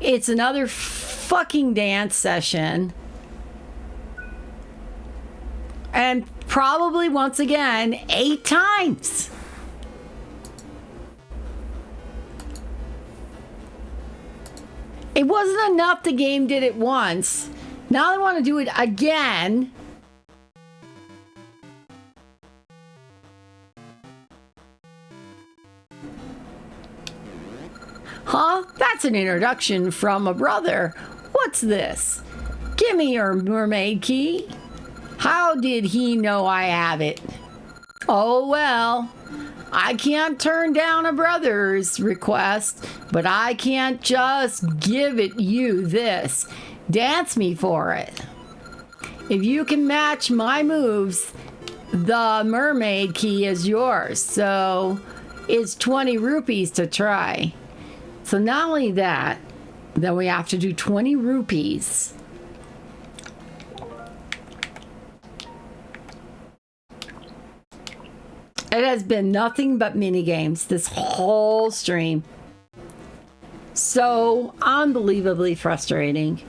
It's another fucking dance session. And probably once again, 8 times. It wasn't enough the game did it once. Now they want to do it again. Huh? That's an introduction from a brother. What's this? Give me your mermaid key. How did he know I have it? Oh well, I can't turn down a brother's request, but I can't just give you this. Dance me for it. If you can match my moves, the mermaid key is yours. So it's 20 rupees to try. So not only that, then we have to do 20 rupees. It has been nothing but mini games this whole stream. So unbelievably frustrating.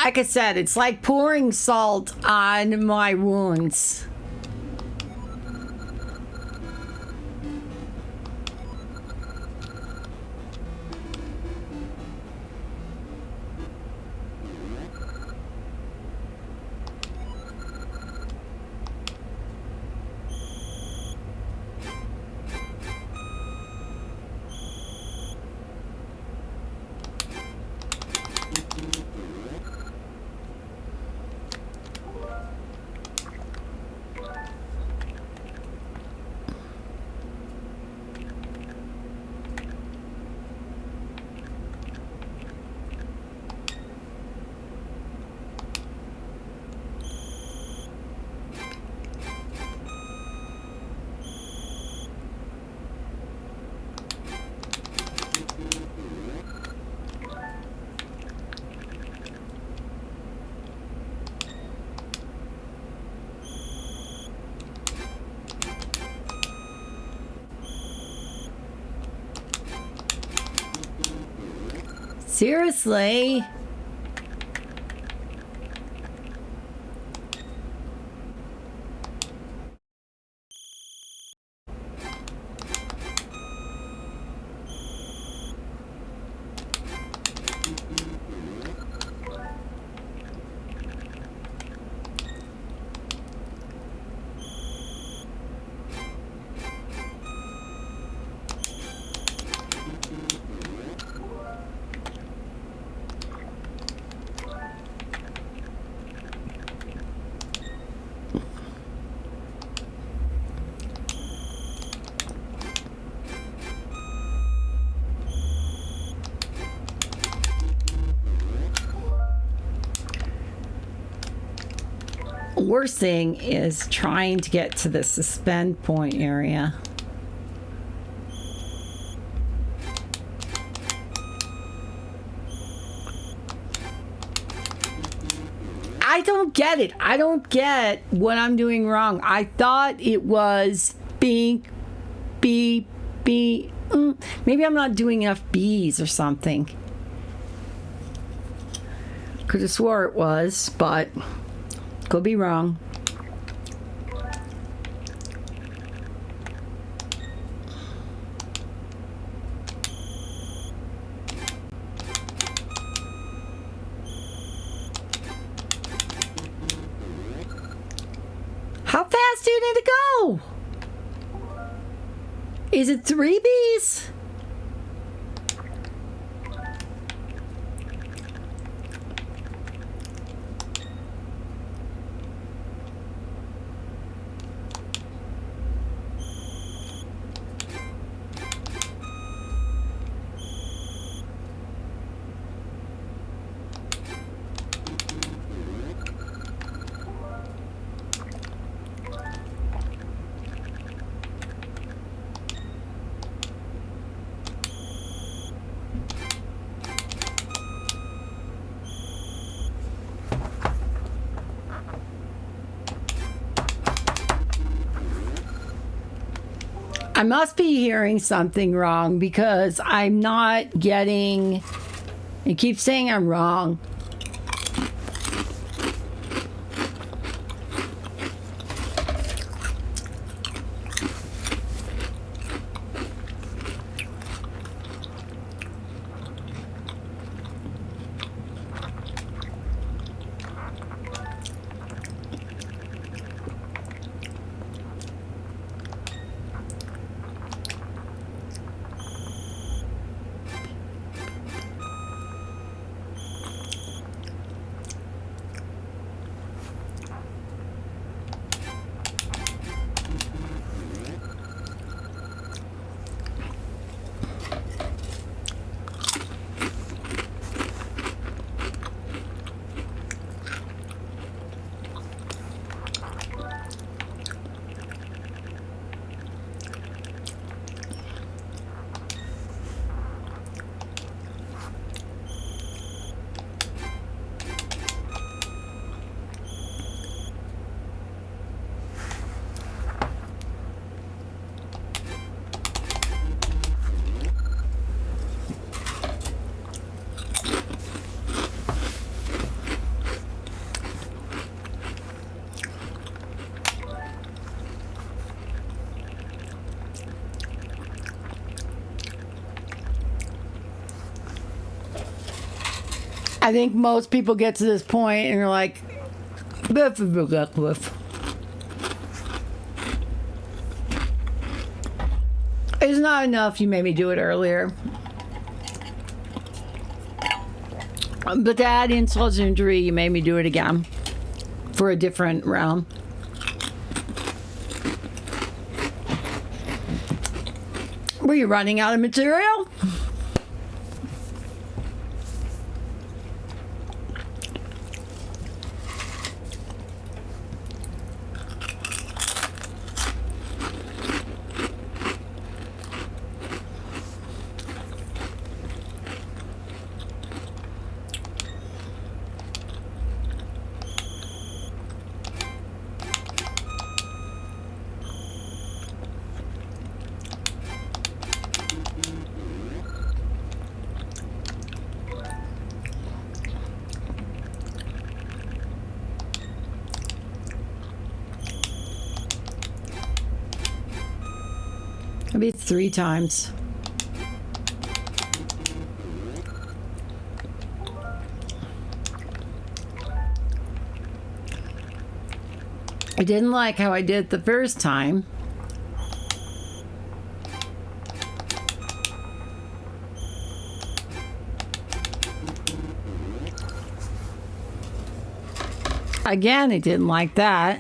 Like I said, it's like pouring salt on my wounds. Seriously? Worst thing is trying to get to the suspend point area. I don't get it. I don't get what I'm doing wrong. I thought it was beep, beep, beep. Maybe I'm not doing enough B's or something. Could have swore it was, but could be wrong. do you need to go? Is it 3 bees? I must be hearing something wrong because I'm not getting. It keeps saying I'm wrong. I think most people get to this point and are like, "Biff, biff, biff, biff." It's not enough. You made me do it earlier. But to add insult to injury, you made me do it again for a different round. Were you running out of material? Maybe 3 times. I didn't like how I did it the first time. Again, I didn't like that.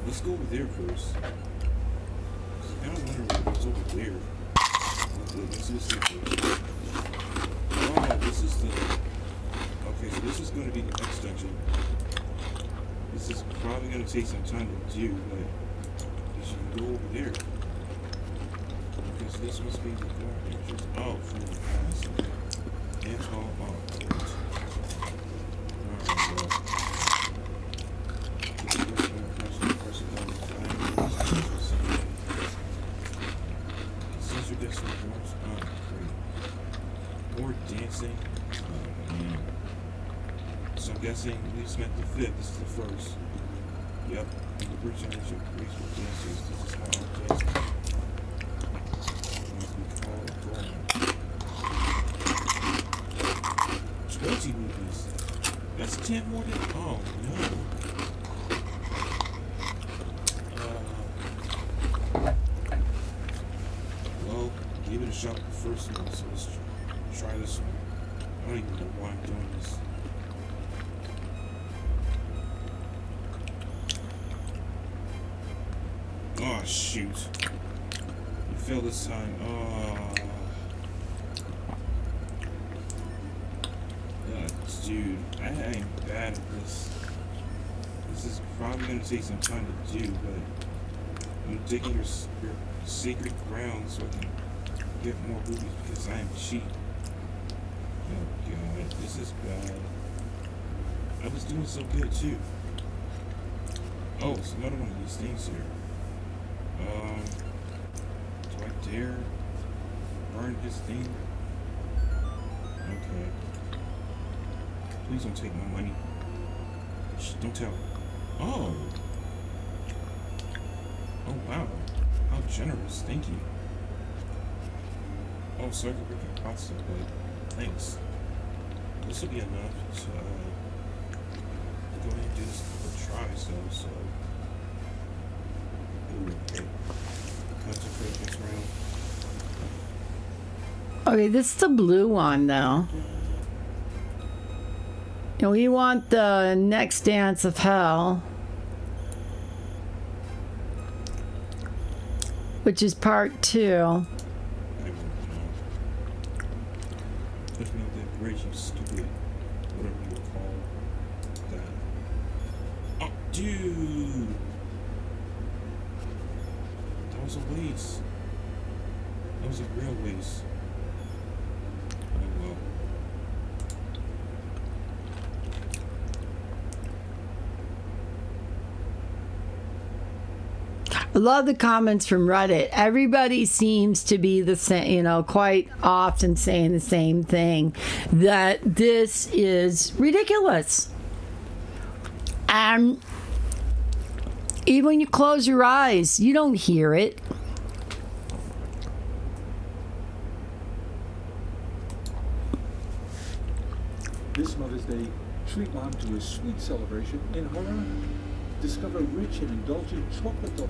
Let's go over there first. I don't wonder what's over there. Let's just see first. Oh, this is the... Okay, so this is going to be the next dungeon. This is probably going to take some time to do, but you should go over there. Because this must be the door entrance. Oh, from the past. Dance hall. Oh, great. Alright, well. More dancing. Oh, man. So I'm guessing this meant the 5th. This is the 1st. Yep. The percentage of graceful dances. This is how I'm dancing. Must be called Goron. 20 rupees. That's 10 more than. Oh no. Well, give it a shot with the first one, so let's try this one. I don't even know why I'm doing this. Oh shoot. You failed this time. Oh. Dude, I am bad at this. This is probably going to take some time to do, but I'm digging your sacred ground so I can get more rubies because I am cheap. Oh god, this is bad. I was doing so good too. Oh, it's another one of these things here. Do I dare burn his thing? Okay. Please don't take my money. Shh, don't tell. Oh. Oh, wow. How generous. Thank you. Oh, sorry for breaking pasta, but thanks. This will be enough to go ahead and do this for tries, though, so. Ooh, okay. Concentrate next round. Okay, this is the blue one, though. And we want the next dance of hell, which is part 2. I don't know. Let me know that bridge, you stupid. Whatever you call that. Oh, dude! That was a waste. That was a real waste. Oh well. I love the comments from Reddit. Everybody seems to be the same, quite often saying the same thing, that this is ridiculous. And even when you close your eyes, you don't hear it. This Mother's Day, treat mom to a sweet celebration in Goron. Discover rich and indulgent chocolate.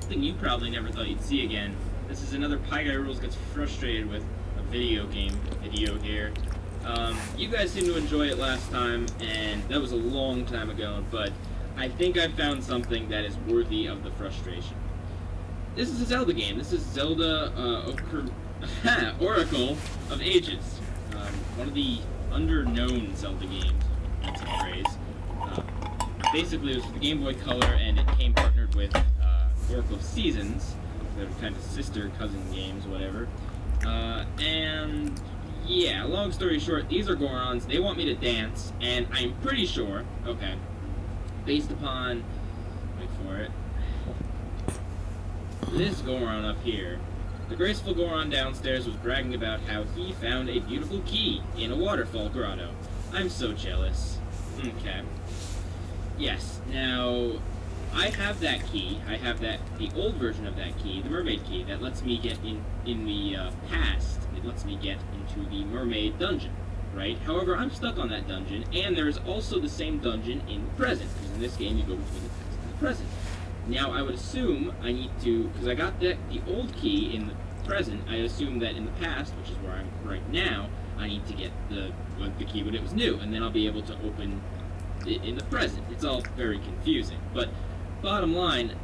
Something you probably never thought you'd see again. This is another Pie Guy Rules gets frustrated with a video here. You guys seemed to enjoy it last time, and that was a long time ago, but I think I found something that is worthy of the frustration. This is a Zelda game. This is Zelda Oracle of Ages. One of the under-known Zelda games, that's a phrase. Basically, it was for the Game Boy Color, and it came partnered with Oracle of Seasons. They're kind of sister, cousin games, whatever. And yeah, long story short, these are Gorons. They want me to dance, and I'm pretty sure, okay, based upon, wait for it, this Goron up here, the graceful Goron downstairs was bragging about how he found a beautiful key in a waterfall grotto. I'm so jealous. Okay. Yes, now, I have that key. I have the old version of that key, the mermaid key, that lets me get in the past. It lets me get into the mermaid dungeon, right? However, I'm stuck on that dungeon, and there is also the same dungeon in the present, because in this game you go between the past and the present. Now, I would assume I need to, because I got the old key in the present, I assume that in the past, which is where I'm right now, I need to get the key when it was new, and then I'll be able to open it in the present. It's all very confusing, but bottom line,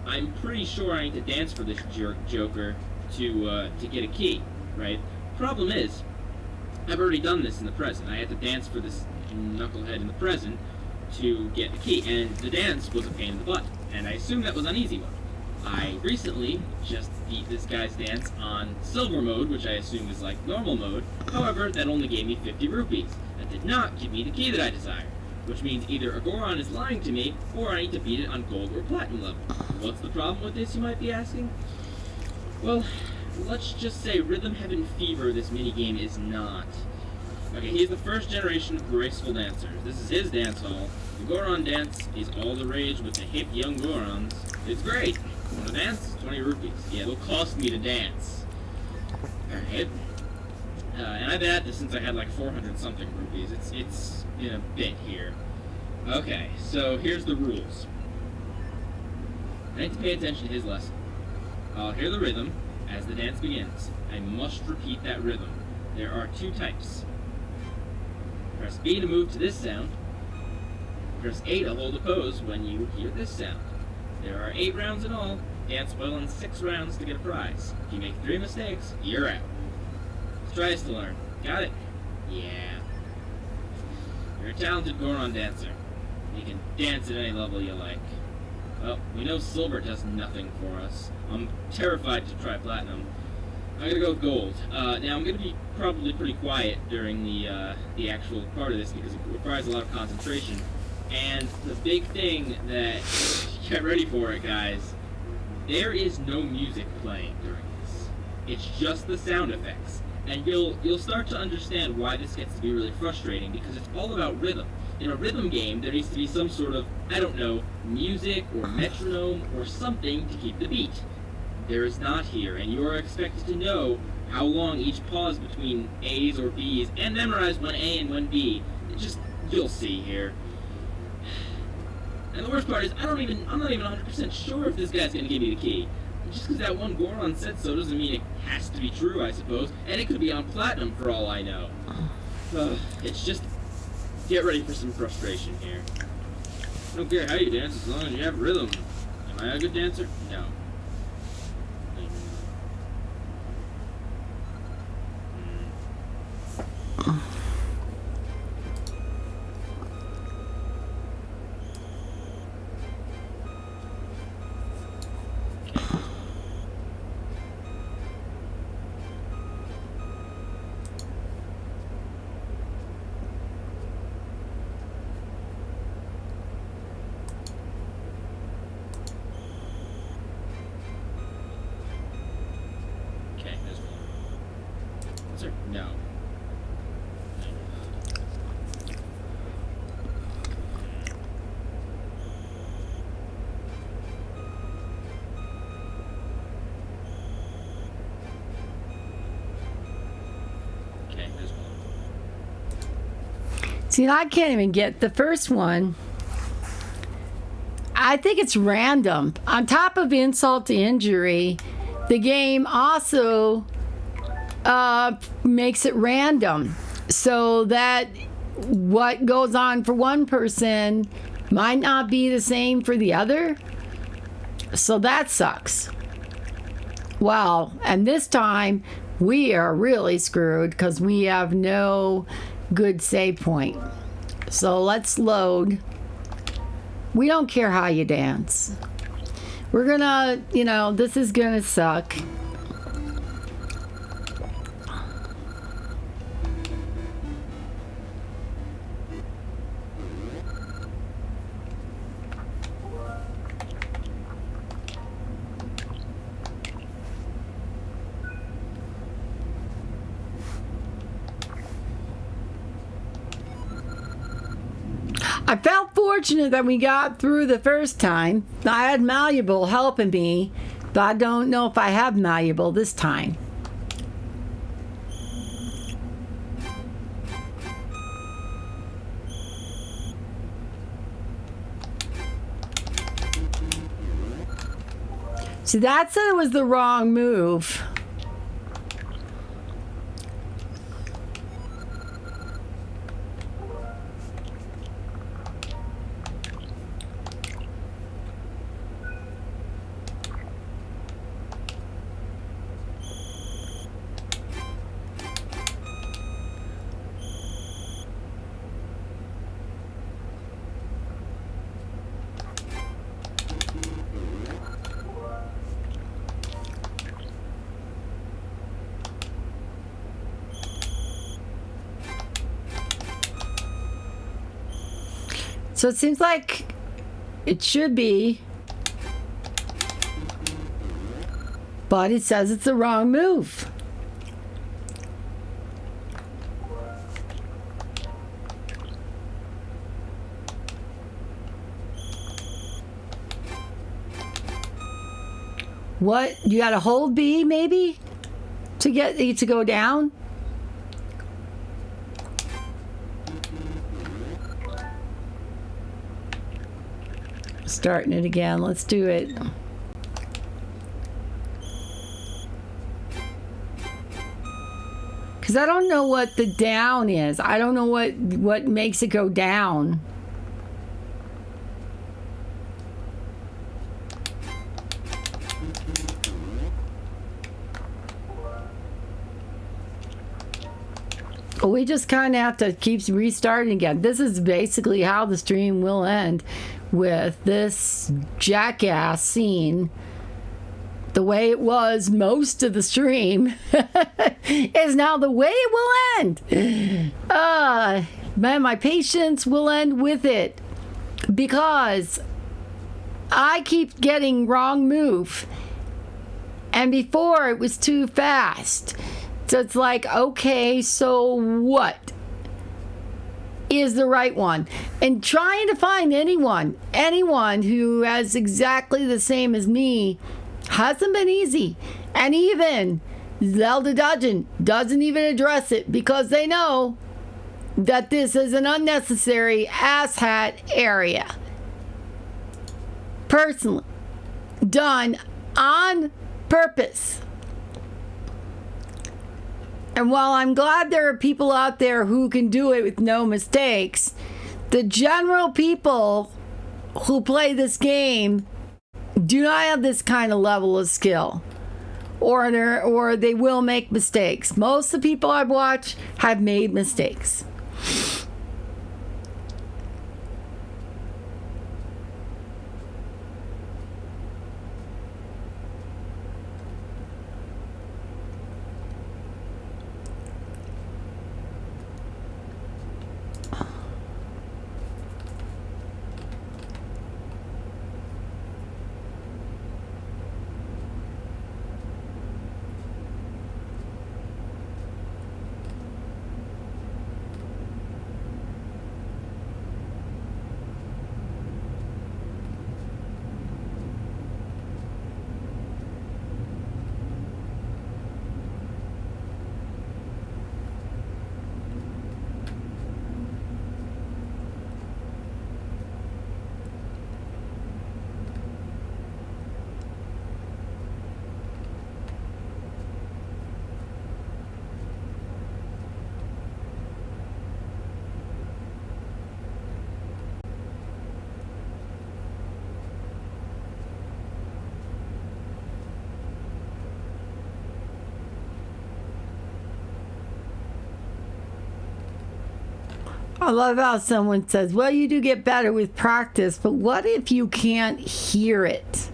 I'm pretty sure I need to dance for this joker to get a key, right? Problem is, I've already done this in the present. I had to dance for this knucklehead in the present to get the key, and the dance was a pain in the butt, and I assume that was on easy mode. I recently just beat this guy's dance on silver mode, which I assume is like normal mode. However, that only gave me 50 rupees. That did not give me the key that I desired, which means either a Goron is lying to me, or I need to beat it on gold or platinum level. What's the problem with this, you might be asking? Well, let's just say Rhythm Heaven Fever this minigame is not. Okay, he's the first generation of graceful dancers. This is his dance hall. The Goron dance is all the rage with the hip young Gorons. It's great. Want to dance? 20 rupees. Yeah, it'll cost me to dance. Alright. And I've been at this since I had like 400 something rupees. It's been a bit here. Okay, so here's the rules. I need to pay attention to his lesson. I'll hear the rhythm as the dance begins. I must repeat that rhythm. There are 2 types. Press B to move to this sound. Press A to hold a pose when you hear this sound. There are 8 rounds in all. Dance well in 6 rounds to get a prize. If you make 3 mistakes, you're out. Let's try this to learn. Got it? Yeah. You're a talented Goron dancer. You can dance at any level you like. Well, we know silver does nothing for us. I'm terrified to try platinum. I'm gonna go with gold. Now I'm gonna be probably pretty quiet during the actual part of this because it requires a lot of concentration. And the big thing that, get ready for it guys, there is no music playing during this. It's just the sound effects. And you'll start to understand why this gets to be really frustrating because it's all about rhythm. In a rhythm game, there needs to be some sort of, I don't know, music or metronome or something to keep the beat. There is not here, and you are expected to know how long each pause between A's or B's and memorize when A and when B. You'll see here. And the worst part is, I'm not even 100% sure if this guy's gonna give me the key. Just because that one Goron said so doesn't mean it has to be true, I suppose. And it could be on platinum for all I know. It's just, get ready for some frustration here. I don't care how you dance as long as you have rhythm. Am I a good dancer? No. No. Okay, there's one. See, I can't even get the first one. I think it's random. On top of insult to injury, the game also makes it random so that what goes on for one person might not be the same for the other. So that sucks. Well, and this time we are really screwed because we have no good save point. So let's load. We don't care how you dance. We're gonna, this is gonna suck. I felt fortunate that we got through the first time. I had Malleable helping me, but I don't know if I have Malleable this time. See, that said it was the wrong move. So it seems like it should be. But it says it's the wrong move. What? You gotta hold B maybe to get it to go down? Starting it again. Let's do it. Because I don't know what the down is. I don't know what makes it go down. We just kind of have to keep restarting again. This is basically how the stream will end, with this jackass scene. The way it was most of the stream is now the way it will end. Man, my patience will end with it, because I keep getting wrong move, and before it was too fast. So it's like, okay, so what is the right one? And trying to find anyone who has exactly the same as me hasn't been easy. And even Zelda Dungeon doesn't even address it, because they know that this is an unnecessary asshat area. Personally, done on purpose. And while I'm glad there are people out there who can do it with no mistakes, the general people who play this game do not have this kind of level of skill, or they will make mistakes. Most of the people I've watched have made mistakes. I love how someone says, well, you do get better with practice, but what if you can't hear it?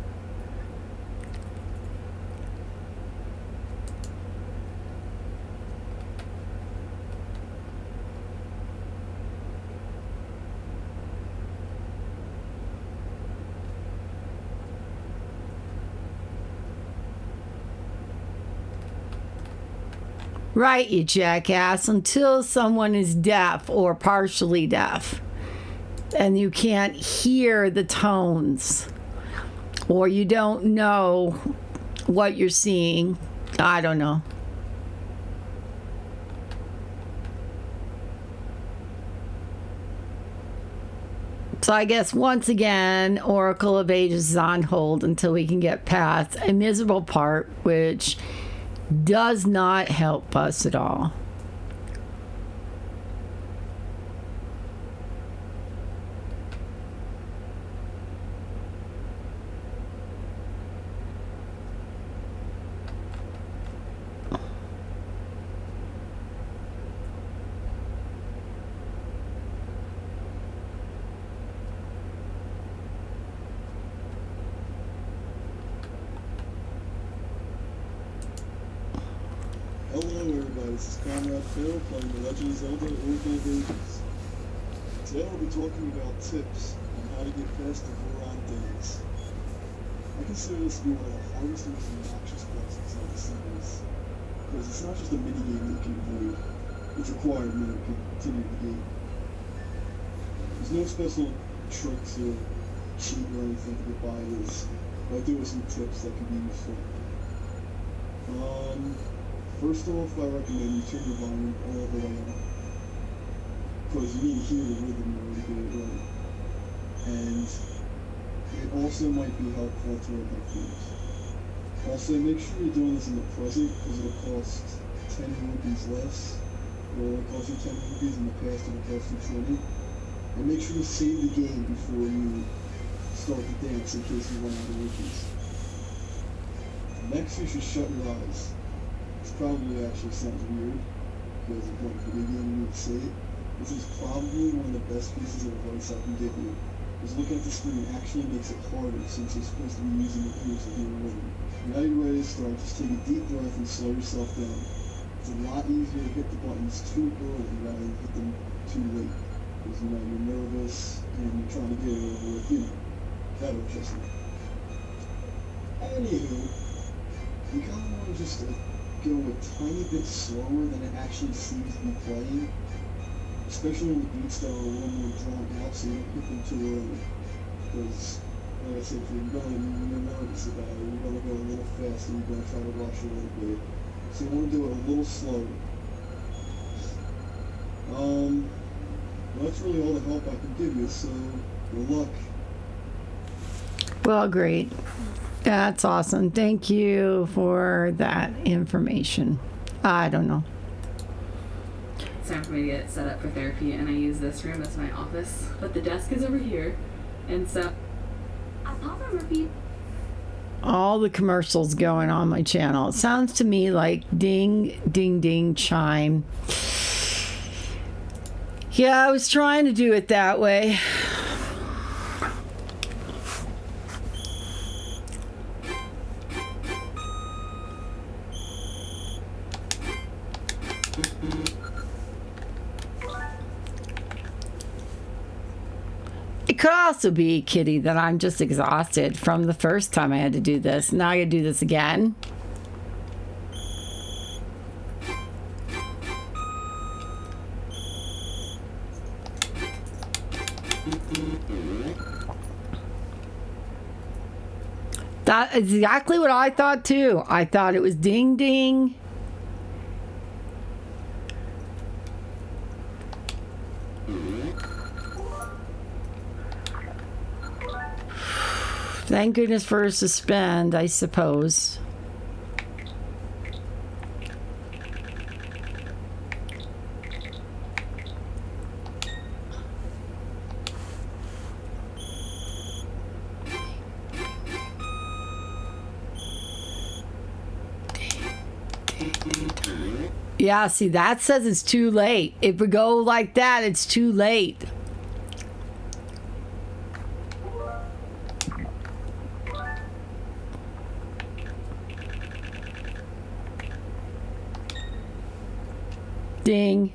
Right, you jackass, until someone is deaf or partially deaf and you can't hear the tones, or you don't know what you're seeing. I don't know. So I guess once again, Oracle of Ages is on hold until we can get past a miserable part, which does not help us at all. Hello everybody, this is Conrad Phil playing The Legend of Zelda Oracle of Ages. Today I'll be talking about tips on how to get past the Goron days. I consider this to be one of the hardest and most obnoxious quests this thing is. Because it's not just a mini game that you can avoid. It's required in order to continue the game. There's no special tricks or cheat or anything to get by this. But there are some tips that can be useful. First off, I recommend you turn your volume all the way up. Because you need to hear the rhythm in order to get it right. And it also might be helpful to wear headphones. Also, make sure you're doing this in the present, because it'll cost 10 rupees less. It will only cost you 10 rupees, in the past it'll cost you 20. And make sure you save the game before you start the dance in case you run out of rupees. Next, you should shut your eyes. This probably actually sounds weird, because of what video game you need to say it. This is probably one of the best pieces of advice I can give you. Because looking at the screen actually makes it harder since you're supposed to be using your ears to hear the rhythm. Now you're ready to start, just take a deep breath and slow yourself down. It's a lot easier to hit the buttons too early rather than hit them too late. Because you're nervous and you're trying to get it over with, better adjustment. Anywho, you kind of want to just go a tiny bit slower than it actually seems to be playing. Especially on the beats that are a little more drawn out so you don't hit them too early. Because, like I said, if you're nervous about it, you're going to go a little faster, you're going to try to rush a little bit. So you want to do it a little slower. Well, that's really all the help I can give you, so good luck. Well, great. That's awesome. Thank you for that information. I don't know. It's time for me to get set up for therapy, and I use this room as my office, but the desk is over here, and so I'll remember. All the commercials going on my channel. It sounds to me like ding, ding, ding, chime. Yeah, I was trying to do it that way. It could also be, Kitty, that I'm just exhausted from the first time I had to do this. Now I gotta do this again. That's exactly what I thought too. I thought it was ding ding. Thank goodness for suspend, I suppose. Yeah, see, that says it's too late. If we go like that, it's too late. Ding.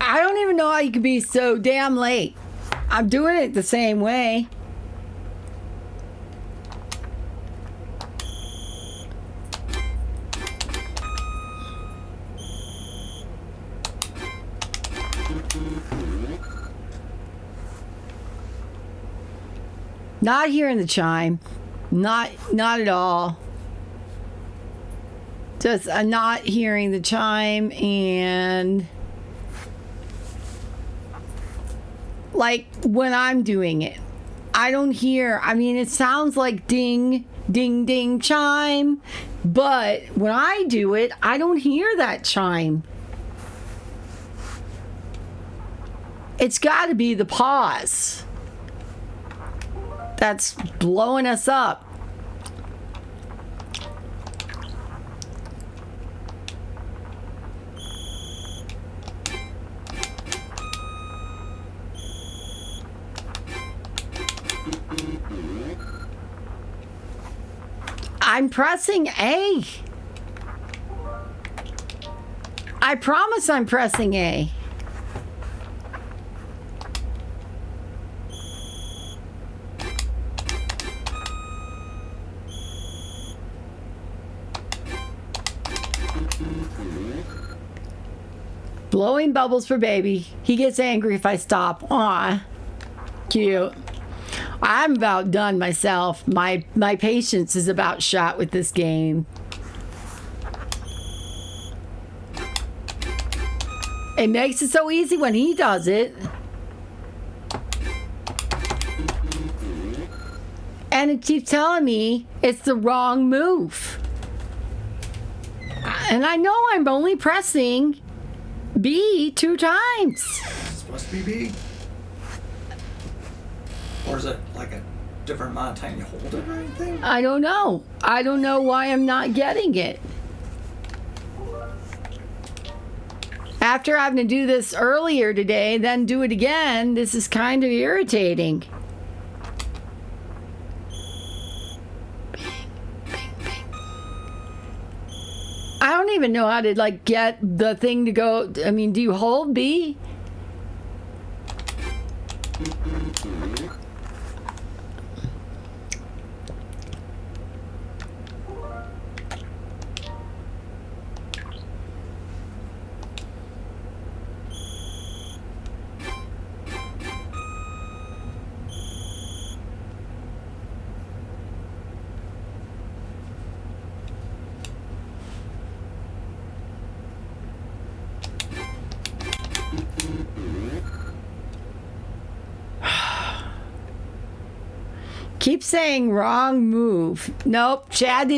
I don't even know how you could be so damn late. I'm doing it the same way. Not hearing the chime. Not at all. Just I'm not hearing the chime, and like when I'm doing it, I don't hear. I mean, it sounds like ding, ding, ding, chime, but when I do it, I don't hear that chime. It's got to be the pause that's blowing us up. I'm pressing A. I promise I'm pressing A. Blowing bubbles for baby. He gets angry if I stop. Aw. Cute. I'm about done myself. My patience is about shot with this game. It makes it so easy when he does it. And it keeps telling me it's the wrong move. And I know I'm only pressing B 2 times. It's supposed to be B? Or is it like a different amount of time you hold it or anything? I don't know. I don't know why I'm not getting it. After having to do this earlier today, then do it again, this is kind of irritating. I don't even know how to like get the thing to go. I mean, do you hold B? Keep saying wrong move. Nope, Chad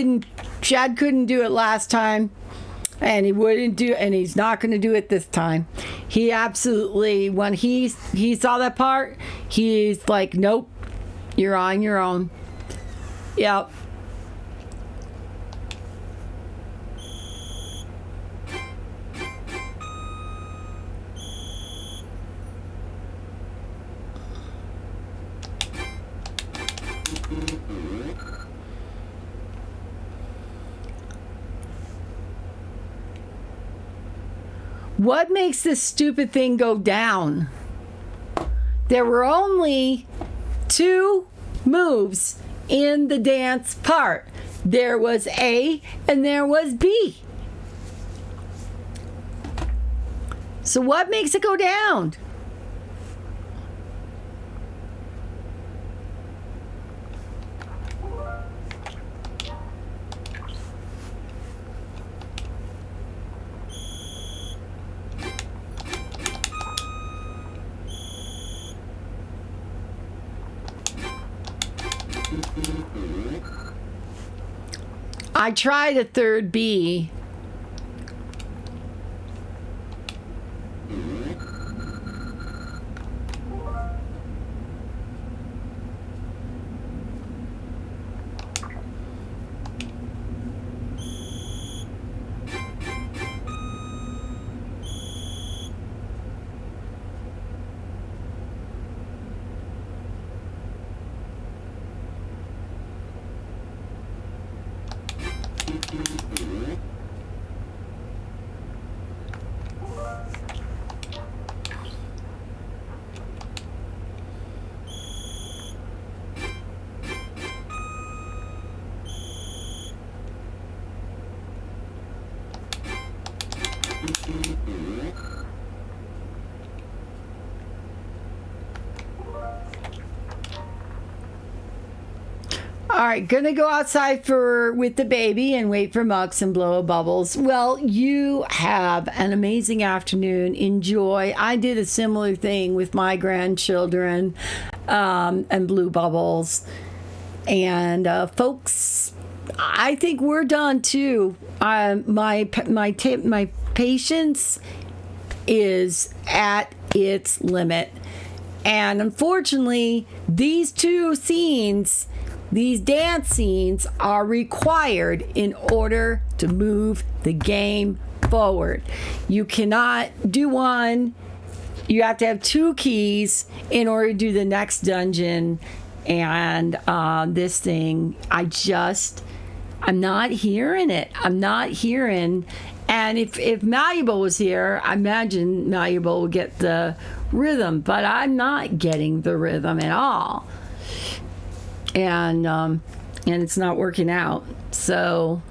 couldn't do it last time. And he wouldn't do, and he's not going to do it this time. He absolutely, when he saw that part, he's like, nope, you're on your own. Yep. What makes this stupid thing go down? There were only 2 moves in the dance part. There was A and there was B. So what makes it go down? I tried a third B. All right, gonna go outside with the baby and wait for Mux and blow bubbles. Well, you have an amazing afternoon. Enjoy. I did a similar thing with my grandchildren and blew bubbles. And folks, I think we're done too. My patience is at its limit, and unfortunately, these two scenes. These dance scenes are required in order to move the game forward. You cannot do one. You have to have 2 keys in order to do the next dungeon. And this thing, I'm not hearing it. I'm not hearing. And if Malleable was here, I imagine Malleable would get the rhythm. But I'm not getting the rhythm at all. And it's not working out. So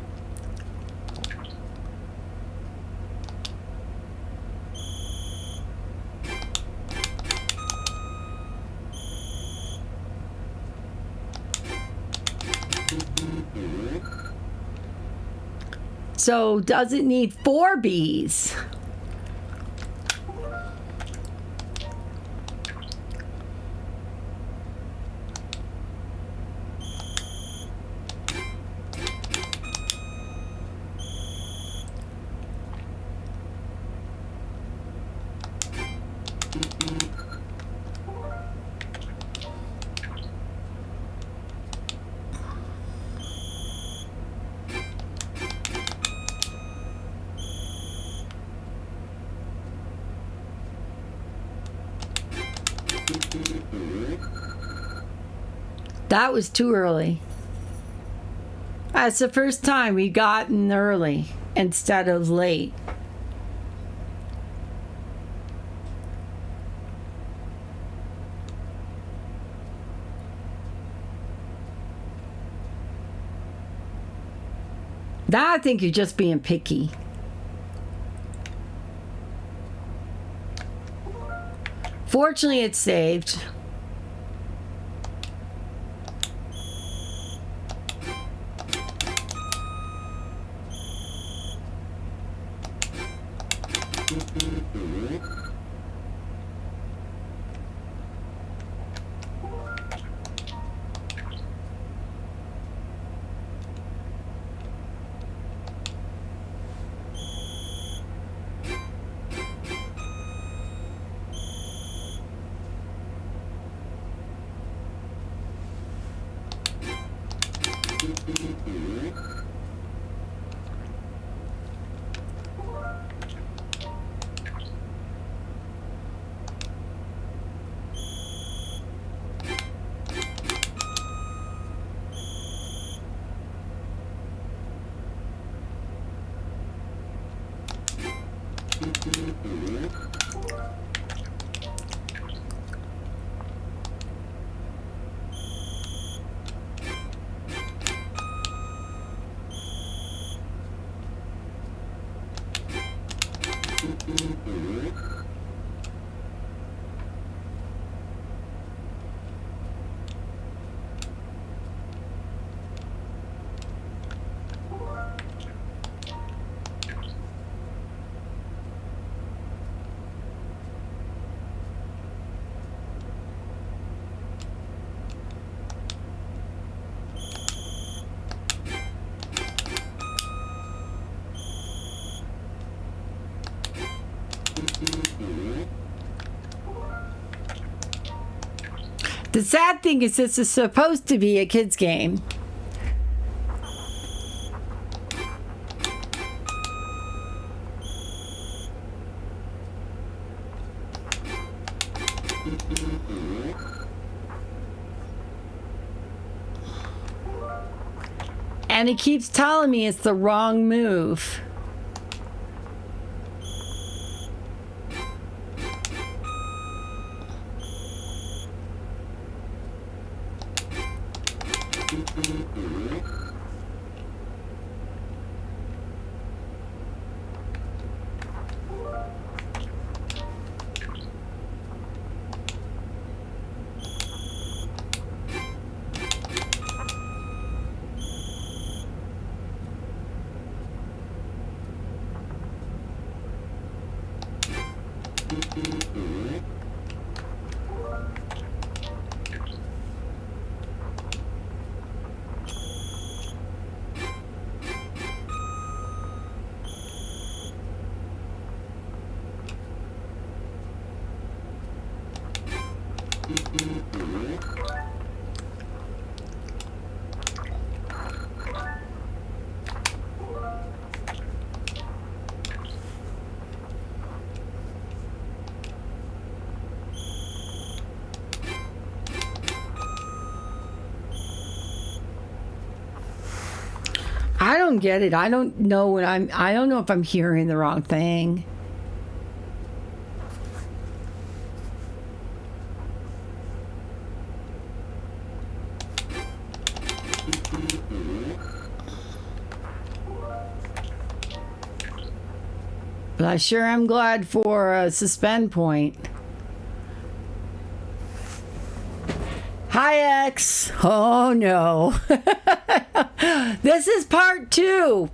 does it need 4 Bs? That was too early. That's the first time we gotten early instead of late. Now I think you're just being picky. Fortunately, it's saved. The sad thing is this is supposed to be a kid's game. And it keeps telling me it's the wrong move. I don't get it. I don't know what I don't know if I'm hearing the wrong thing. But I sure am glad for a suspend point. Hi, X. Oh no. This is part 2.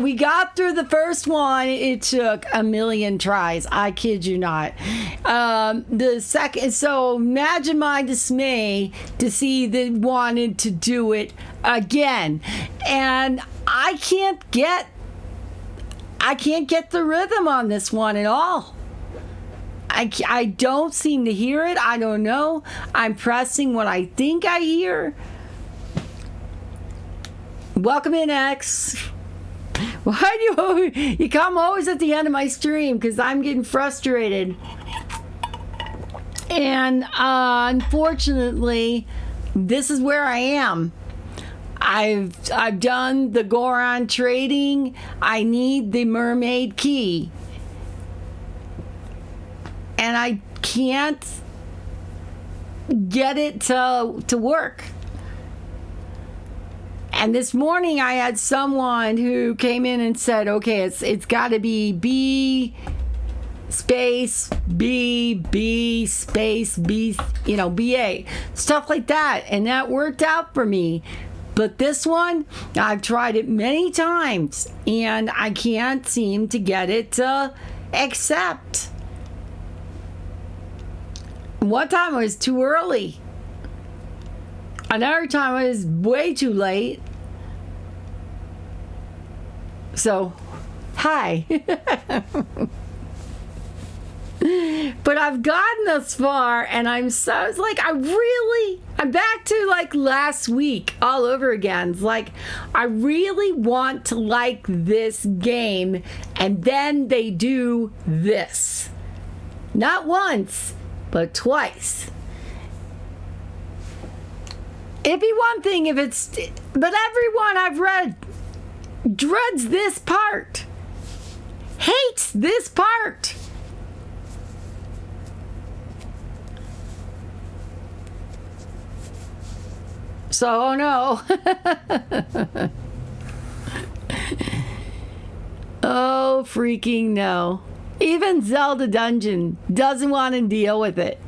We got through the first one. It took a million tries. I kid you not. The second, so imagine my dismay to see they wanted to do it again. And I can't get the rhythm on this one at all. I don't seem to hear it. I don't know. I'm pressing what I think I hear. Welcome in, X. Why do you come always at the end of my stream? Because I'm getting frustrated. And unfortunately, this is where I am. I've done the Goron trading. I need the mermaid key. And I can't get it to work. And this morning I had someone who came in and said, okay, it's got to be B space B space B, BA. Stuff like that. And that worked out for me. But this one, I've tried it many times and I can't seem to get it to accept. One time I was too early. Another time I was way too late. So, hi. But I've gotten this far and I'm back to like last week all over again. It's like, I really want to like this game and then they do this. Not once, but twice. It'd be one thing if but everyone I've read dreads this part, hates this part. So, oh no. Oh, freaking no. Even Zelda Dungeon doesn't want to deal with it.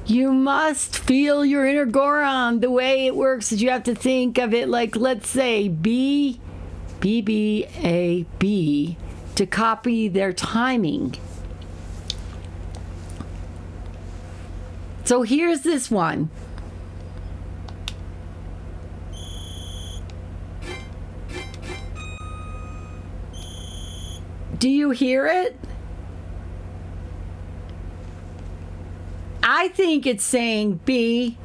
You must feel your inner Goron. The way it works is you have to think of it like, let's say, B, A, B, to copy their timing. So here's this one. Do you hear it? I think it's saying B,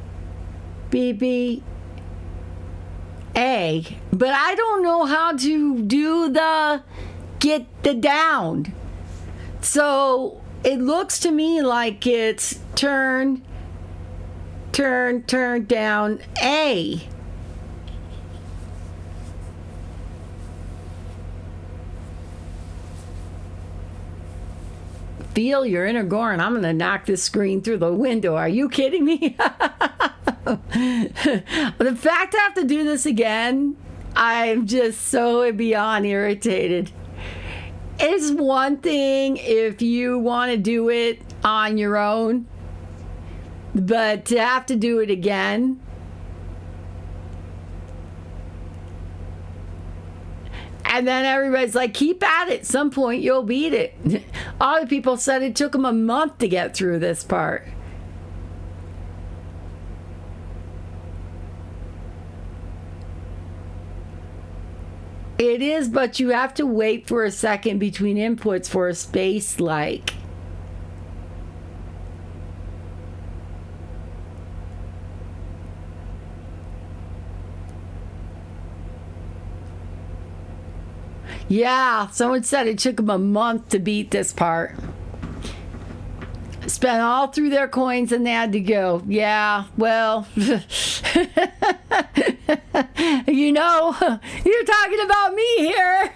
A, but I don't know how to get the down. So it looks to me like it's turn down A. Feel your inner Goron. I'm going to knock this screen through the window. Are you kidding me? The fact I have to do this again, I'm just so beyond irritated. It's one thing if you want to do it on your own, but to have to do it again. And then everybody's like, keep at it. Some point you'll beat it. Other people said it took them a month to get through this part. It is, but you have to wait for a second between inputs for a space like. Yeah, someone said it took them a month to beat this part. Spent all through their coins and they had to go. Yeah, well, you know, you're talking about me here.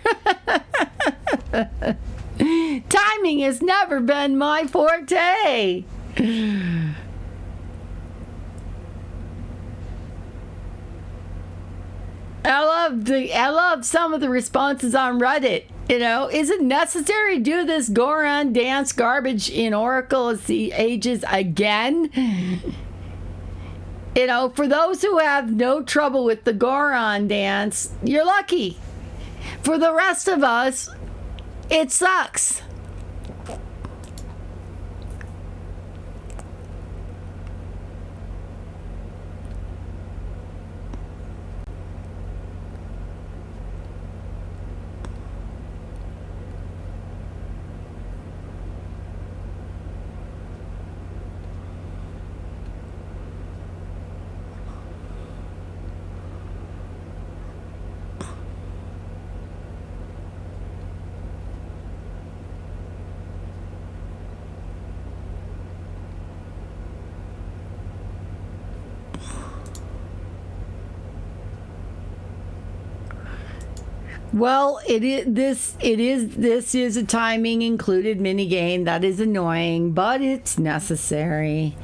Timing has never been my forte. I love some of the responses on Reddit. You know, is it necessary to do this Goron dance garbage in Oracle of the Ages again? You know, for those who have no trouble with the Goron dance, you're lucky. For the rest of us, it sucks. Well, this is a timing included minigame. That is annoying, but it's necessary.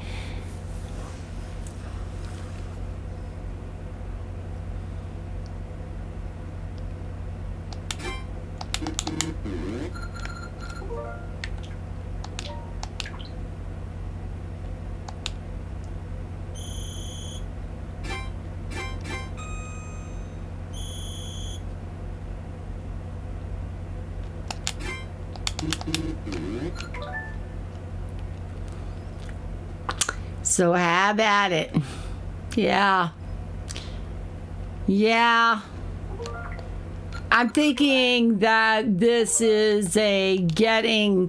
So have at it. Yeah. Yeah. I'm thinking that this is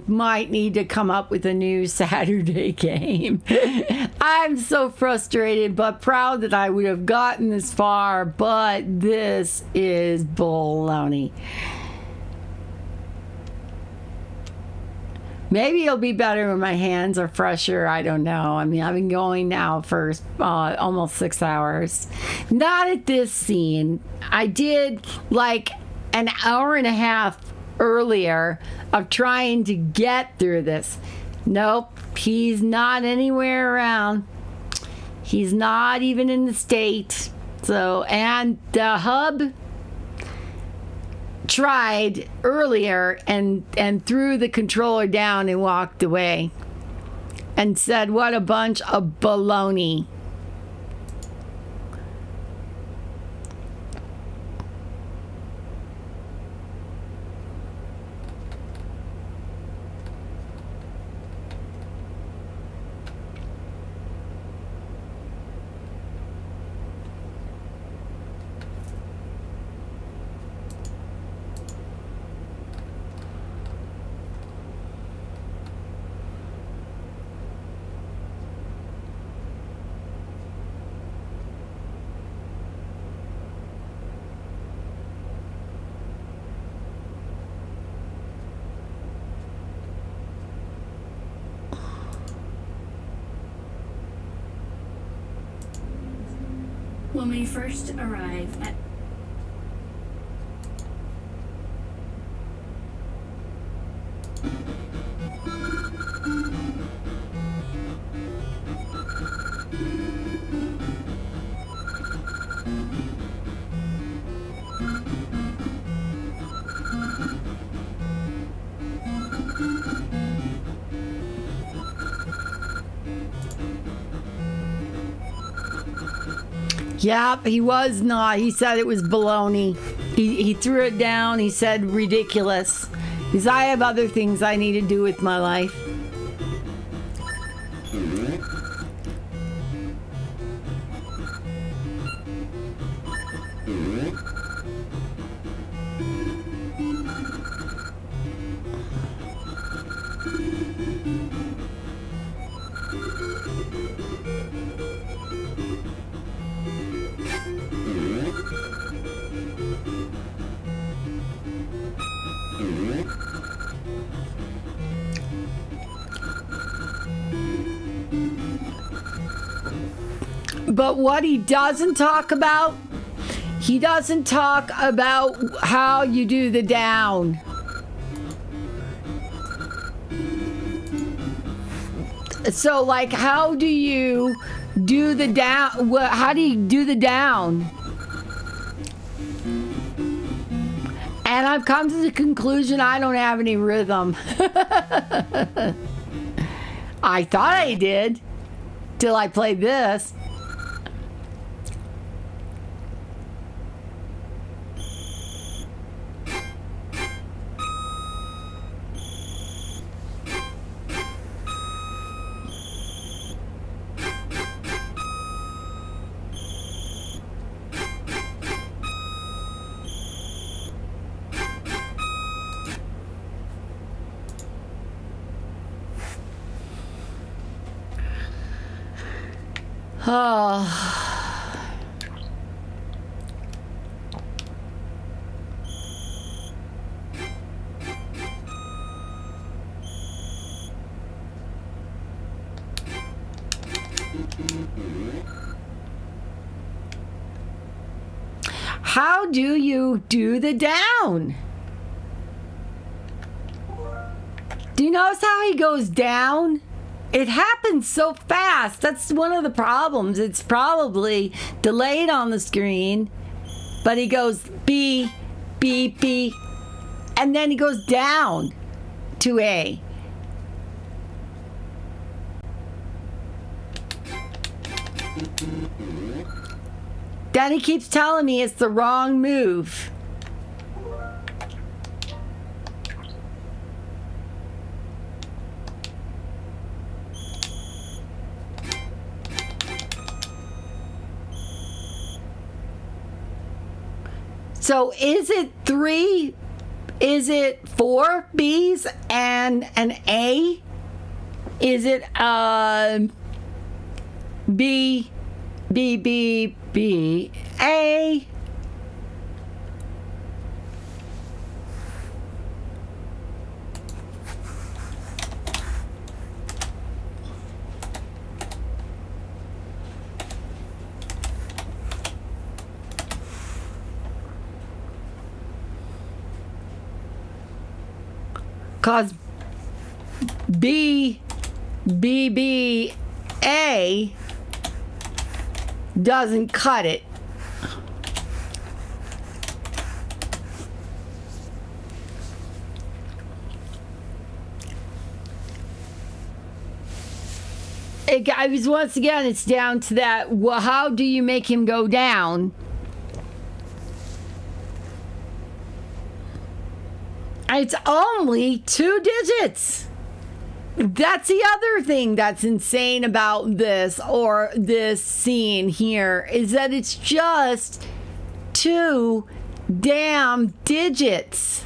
might need to come up with a new Saturday game. I'm so frustrated, but proud that I would have gotten this far, but this is baloney. Maybe it'll be better when my hands are fresher. I don't know. I mean, I've been going now for almost 6 hours. Not at this scene. I did like an hour and a half earlier of trying to get through this. Nope, he's not anywhere around. He's not even in the state. So, and the hub tried earlier and threw the controller down and walked away and said, what a bunch of baloney. When we first arrive at Yep, he was not. He said it was baloney. He threw it down. He said ridiculous. Because I have other things I need to do with my life. But what he doesn't talk about, he doesn't talk about how you do the down. So, like, how do you do the down? How do you do the down? And I've come to the conclusion I don't have any rhythm. I thought I did till I played this. Oh. How do you do the down? Do you notice how he goes down? It happens so fast. That's one of the problems. It's probably delayed on the screen, but he goes B, B, B, and then he goes down to A. Then he keeps telling me it's the wrong move. So is it 3? Is it 4 B's and an A? Is it B, B, B, B, A? Cause B, B, B, A doesn't cut it. Guys, once again, it's down to that. Well, how do you make him go down? It's only 2 digits. That's the other thing that's insane about this, or this scene here, is that it's just 2 damn digits.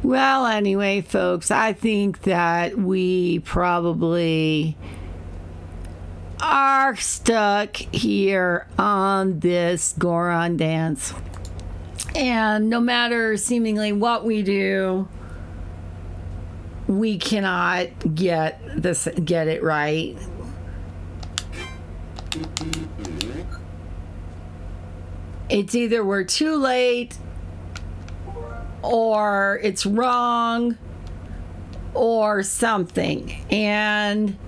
Well, anyway, folks, I think that we probably are stuck here on this Goron dance. And no matter seemingly what we do, we cannot get it right. It's either we're too late, or it's wrong, or something. And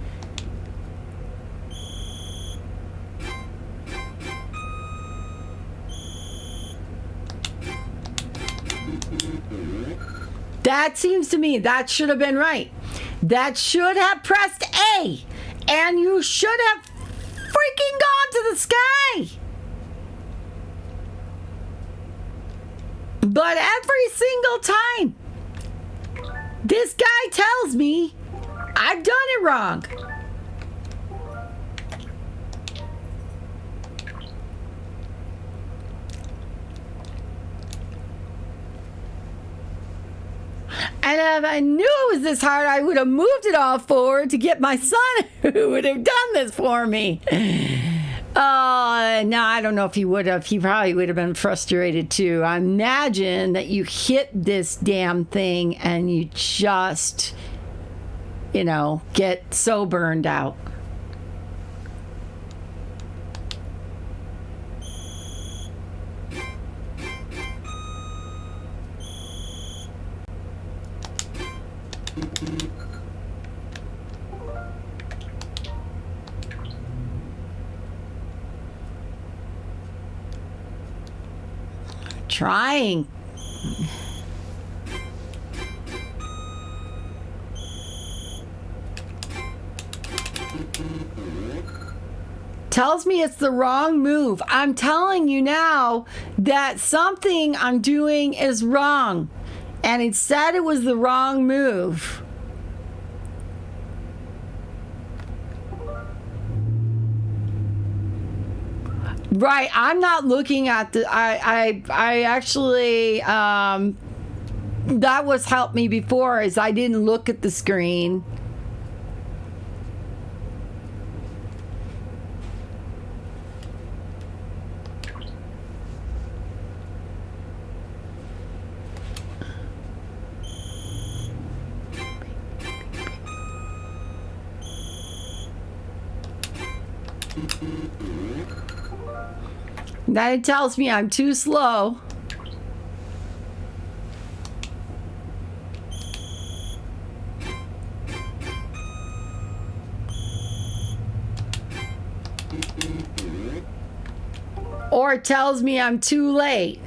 that seems to me that should have been right. That should have pressed A, and you should have freaking gone to the sky. But every single time, this guy tells me I've done it wrong. And if I knew it was this hard, I would have moved it all forward to get my son who would have done this for me. No, I don't know if he would have. He probably would have been frustrated too. I imagine that you hit this damn thing and you just, get so burned out. Trying. Tells me it's the wrong move. I'm telling you now that something I'm doing is wrong. And it said it was the wrong move. Right, I'm not looking at the. I actually that was helped me before, is I didn't look at the screen. That it tells me I'm too slow. Or it tells me I'm too late.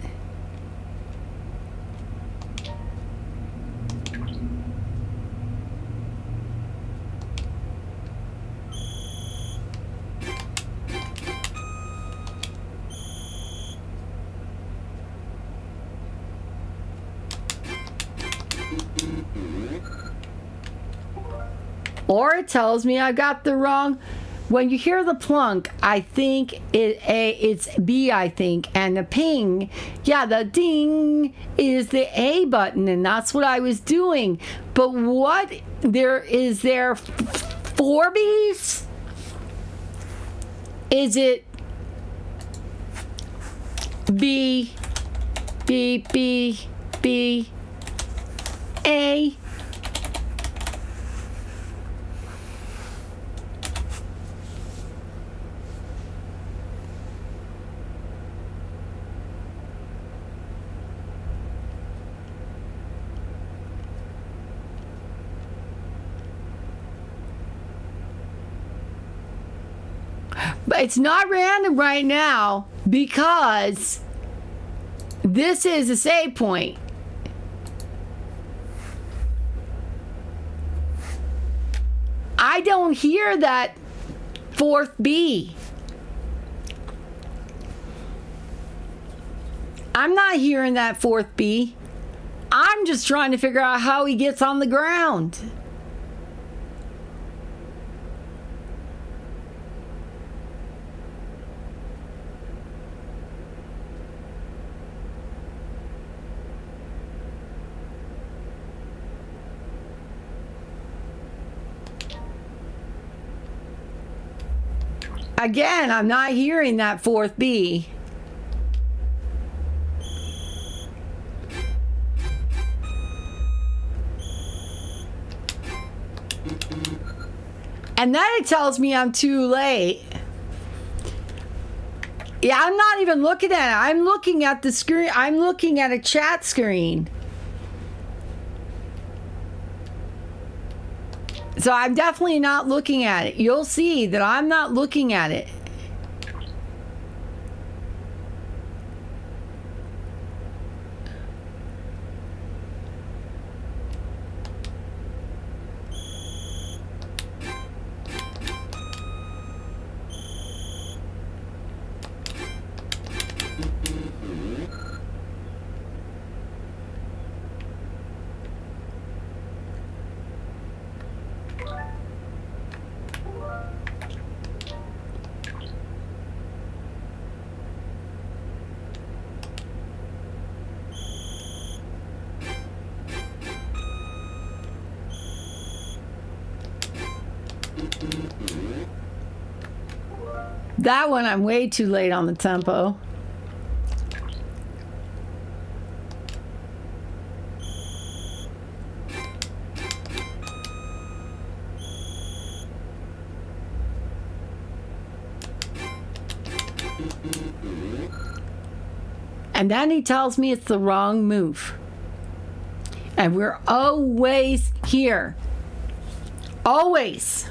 Or it tells me I got the wrong. When you hear the plunk, I think it's B, I think, and the ping, yeah, the ding is the A button, and that's what I was doing. But what is there 4 B's? Is it B, B, B, B, A? But it's not random right now because this is a save point. I don't hear that 4th B. I'm not hearing that 4th B. I'm just trying to figure out how he gets on the ground. Again, I'm not hearing that fourth B. And then it tells me I'm too late. Yeah, I'm not even looking at it. I'm looking at the screen. I'm looking at a chat screen. So I'm definitely not looking at it. You'll see that I'm not looking at it. That one, I'm way too late on the tempo. And then he tells me it's the wrong move. And we're always here. Always.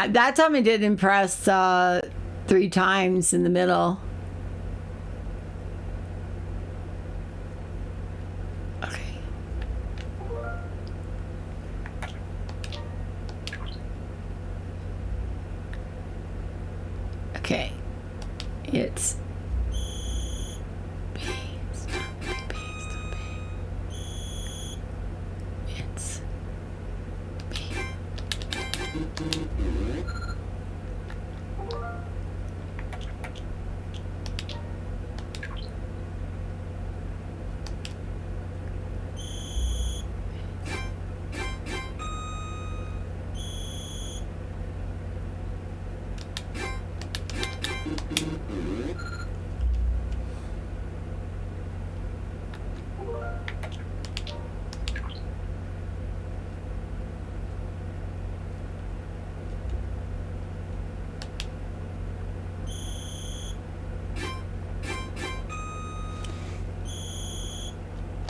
That time I didn't press 3 times in the middle. Okay. Okay. It's B. Stop B. Stop B. It's B.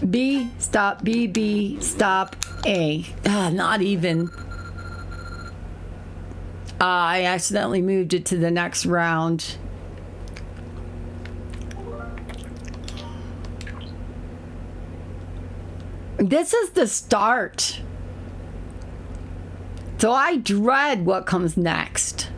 B, stop, B, B, stop, A. Not even. I accidentally moved it to the next round. This is the start. So I dread what comes next.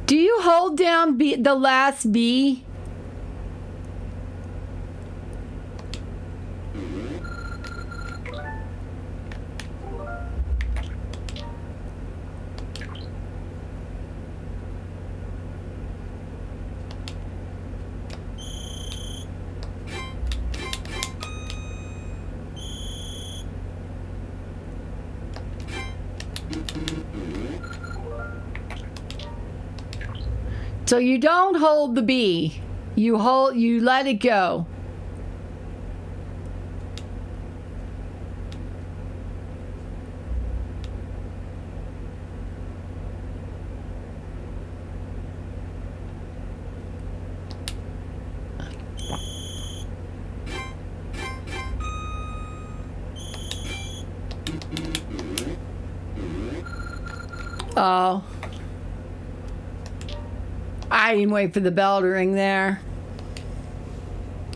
Do you hold down B, the last B? So you don't hold the bee. You let it go. Oh. I didn't wait for the bell to ring there.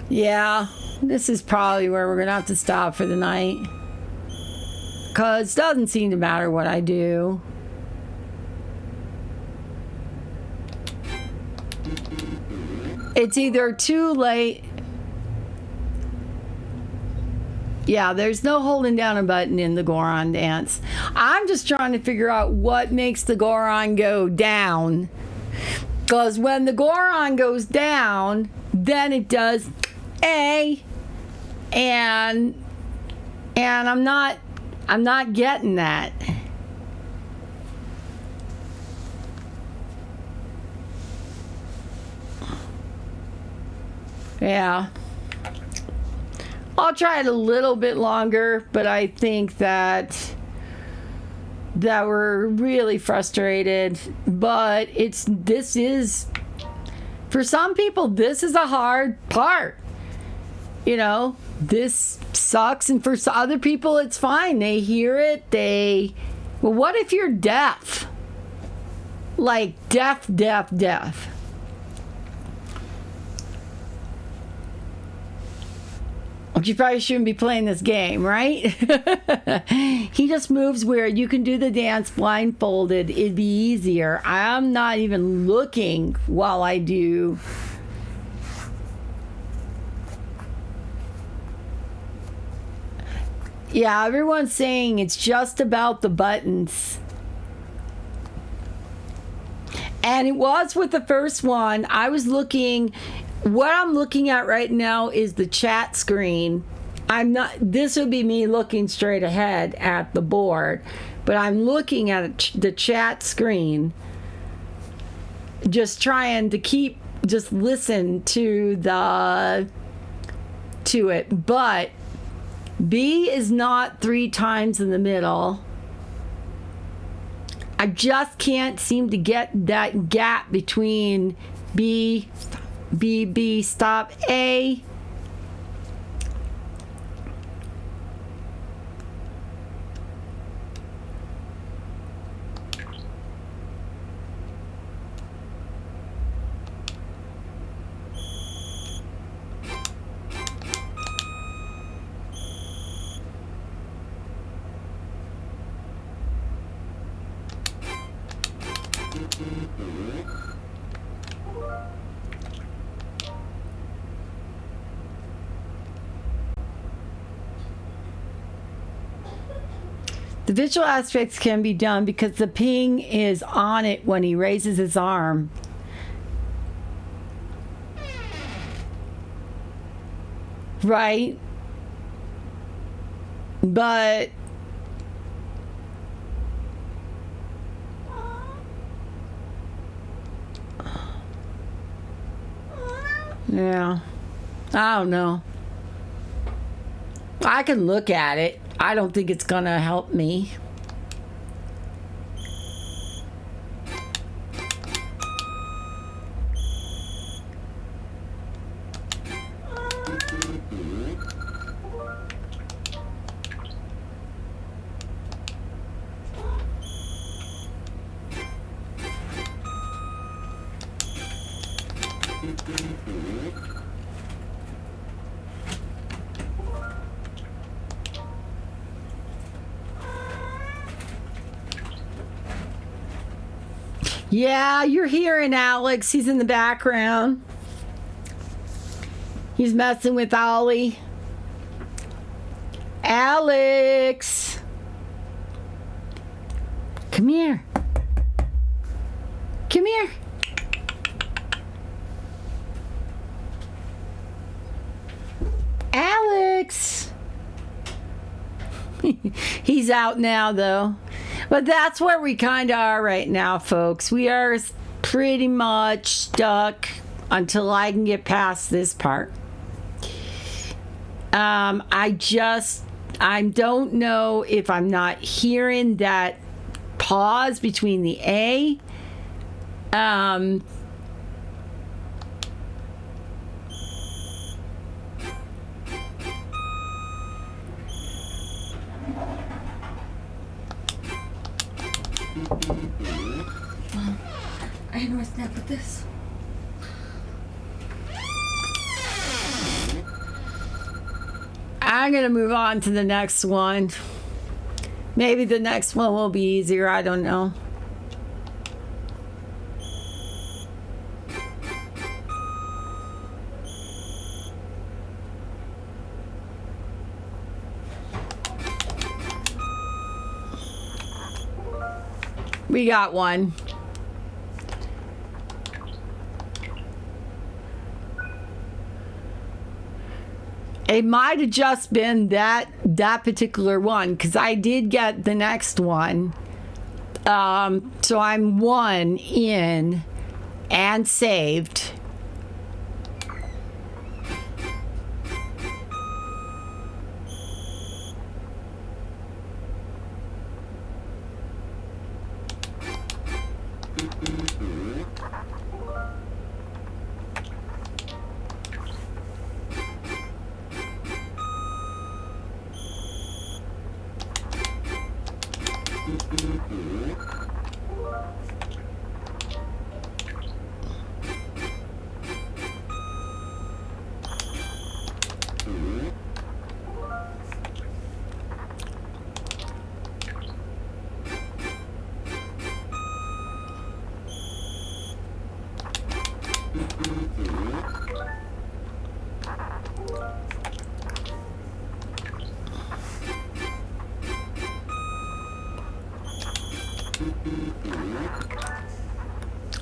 Yeah, this is probably where we're going to have to stop for the night. Because it doesn't seem to matter what I do. It's either too late. Yeah, there's no holding down a button in the Goron dance. I'm just trying to figure out what makes the Goron go down. Because when the Goron goes down, then it does A. And I'm not getting that. Yeah. I'll try it a little bit longer, but I think that we're really frustrated. But this is, for some people, this is a hard part. You know, this sucks, and for other people, it's fine. They hear it. Well, what if you're deaf? Like deaf. You probably shouldn't be playing this game, right? He just moves weird. You can do the dance blindfolded. It'd be easier. I'm not even looking while I do. Yeah, everyone's saying it's just about the buttons. And it was with the first one. I was looking... What I'm looking at right now is the chat screen. This would be me looking straight ahead at the board, but I'm looking at the chat screen, just trying to listen to it. But B is not 3 times in the middle. I just can't seem to get that gap between B, stop, A. The visual aspects can be done because the ping is on it when he raises his arm. Right? But yeah, I don't know. I can look at it. I don't think it's gonna help me. Yeah, you're hearing Alex. He's in the background. He's messing with Ollie. Alex! Come here. Come here. Alex! He's out now, though. But that's where we kind of are right now, folks. We are pretty much stuck until I can get past this part. I don't know if I'm not hearing that pause between the A. I had no snap with this. I'm going to move on to the next one. Maybe the next one will be easier. I don't know. We got one. It might have just been that particular one, because I did get the next one. So I'm one in and saved.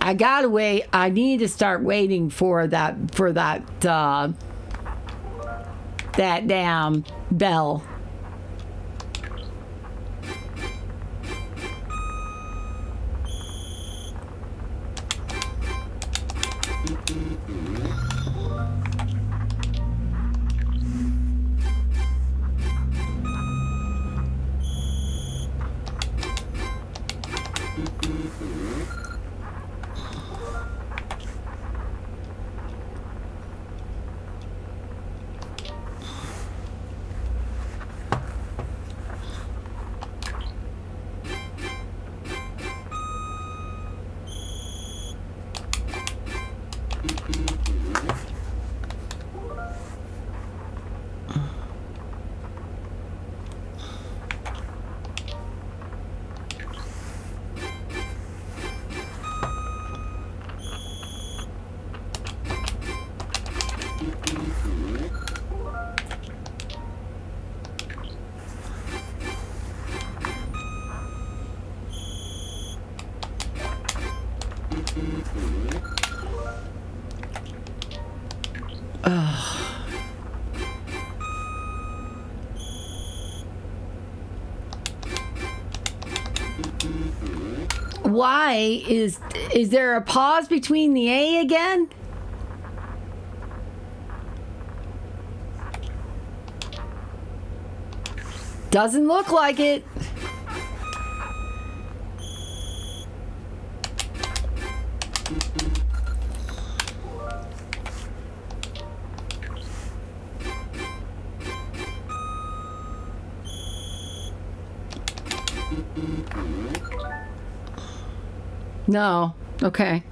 I gotta wait. I need to start waiting for that damn bell. Why is there a pause between the A again? Doesn't look like it. No. Okay.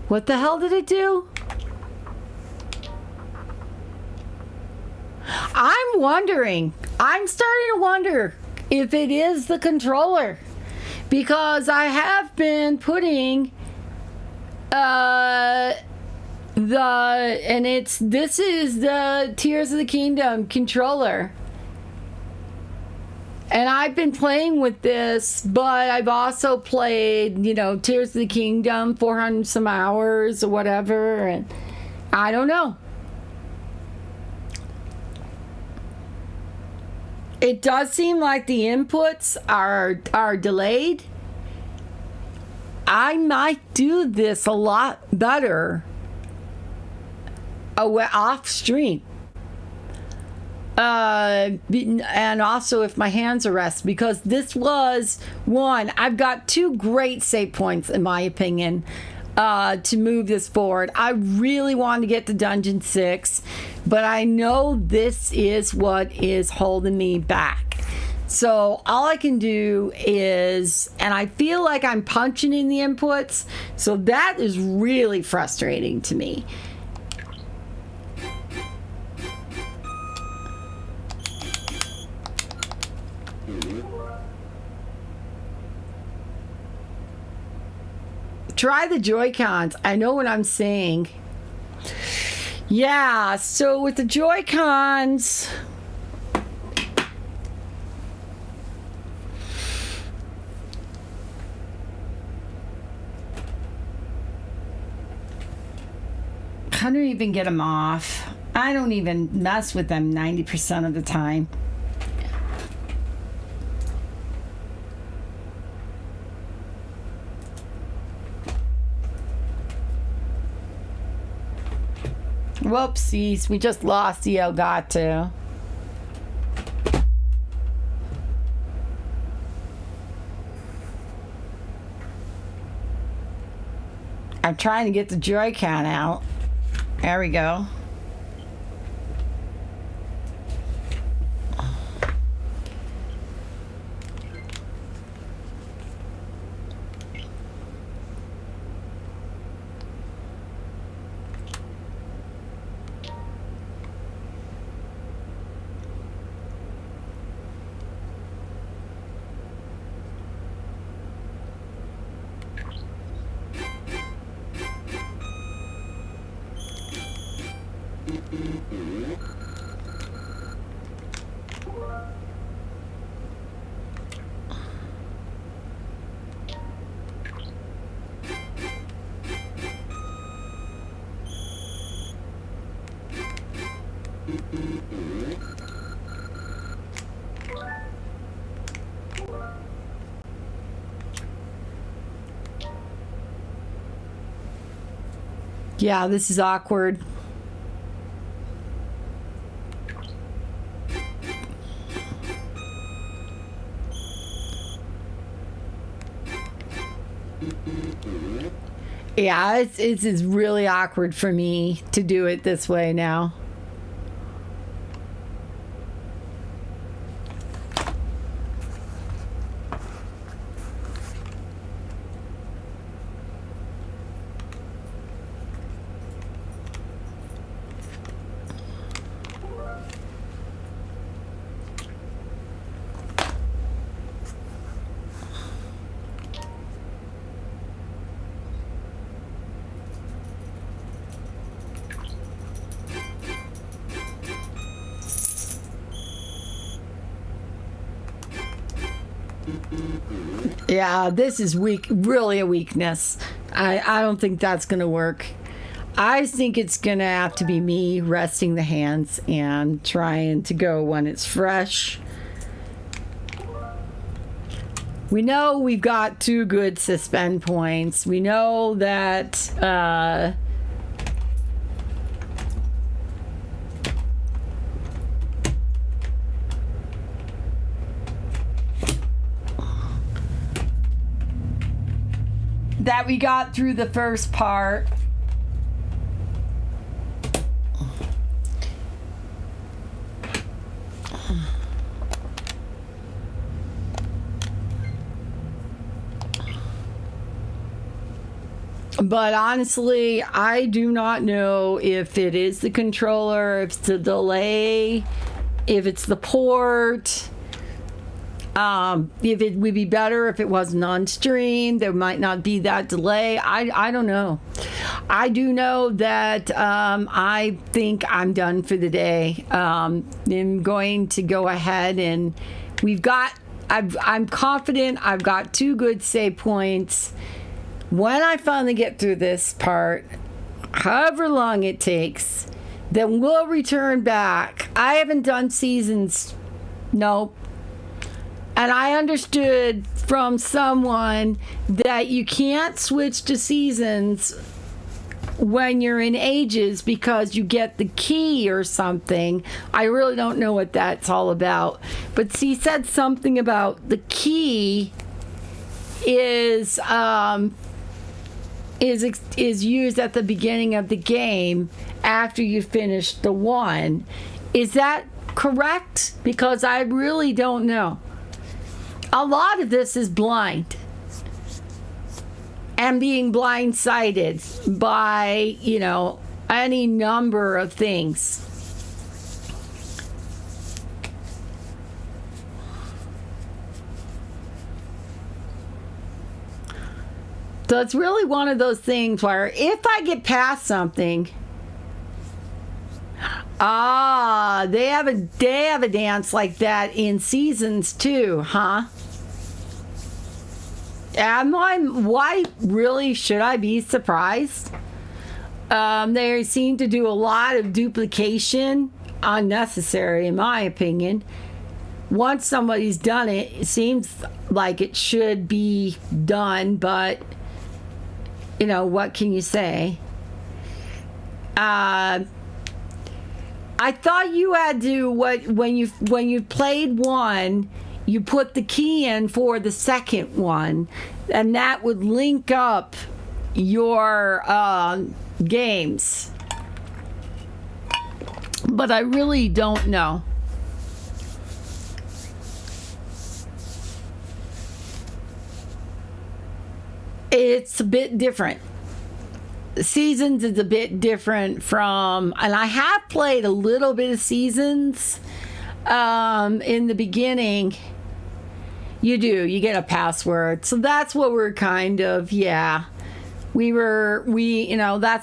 What the hell did it do? I'm wondering. I'm starting to wonder if it is the controller, because I have been putting This is the Tears of the Kingdom controller. And I've been playing with this, but I've also played, Tears of the Kingdom, 400 some hours or whatever, and I don't know. It does seem like the inputs are delayed. I might do this a lot better off stream. And also if my hands are rest, because this was one, I've got two great save points in my opinion to move this forward. I really want to get to Dungeon 6, but I know this is what is holding me back. So all I can do is, and I feel like I'm punching in the inputs, so that is really frustrating to me. Try the Joy-Cons. I know what I'm saying. Yeah, so with the Joy-Cons, I don't even get them off. I don't even mess with them 90% of the time. Whoopsies, we just lost the Elgato. I'm trying to get the Joy-Con out. There we go. Yeah, this is awkward. Yeah, it's really awkward for me to do it this way now. Yeah, this is weak, really a weakness. I don't think that's going to work. I think it's going to have to be me resting the hands and trying to go when it's fresh. We know we've got 2 good suspend points. We know that that we got through the first part. But honestly, I do not know if it is the controller, if it's the delay, if it's the port. If it would be better if it wasn't on stream, there might not be that delay. I don't know. I do know that I think I'm done for the day. I'm going to go ahead and I'm confident I've got 2 good save points. When I finally get through this part, however long it takes, then we'll return back. I haven't done seasons. Nope. And I understood from someone that you can't switch to seasons when you're in ages because you get the key or something. I really don't know what that's all about. But he said something about the key is used at the beginning of the game after you finish the one. Is that correct? Because I really don't know. A lot of this is blind and being blindsided by, any number of things. So it's really one of those things where if I get past something, they have a dance like that in seasons too, huh? Why really should I be surprised? They seem to do a lot of duplication, unnecessary in my opinion. Once somebody's done it, it seems like it should be done, but what can you say? I thought you had to when you played one, you put the key in for the second one, and that would link up your games. But I really don't know. It's a bit different. Seasons is a bit different from, and I have played a little bit of seasons in the beginning. You get a password. So that's what we're kind of, that's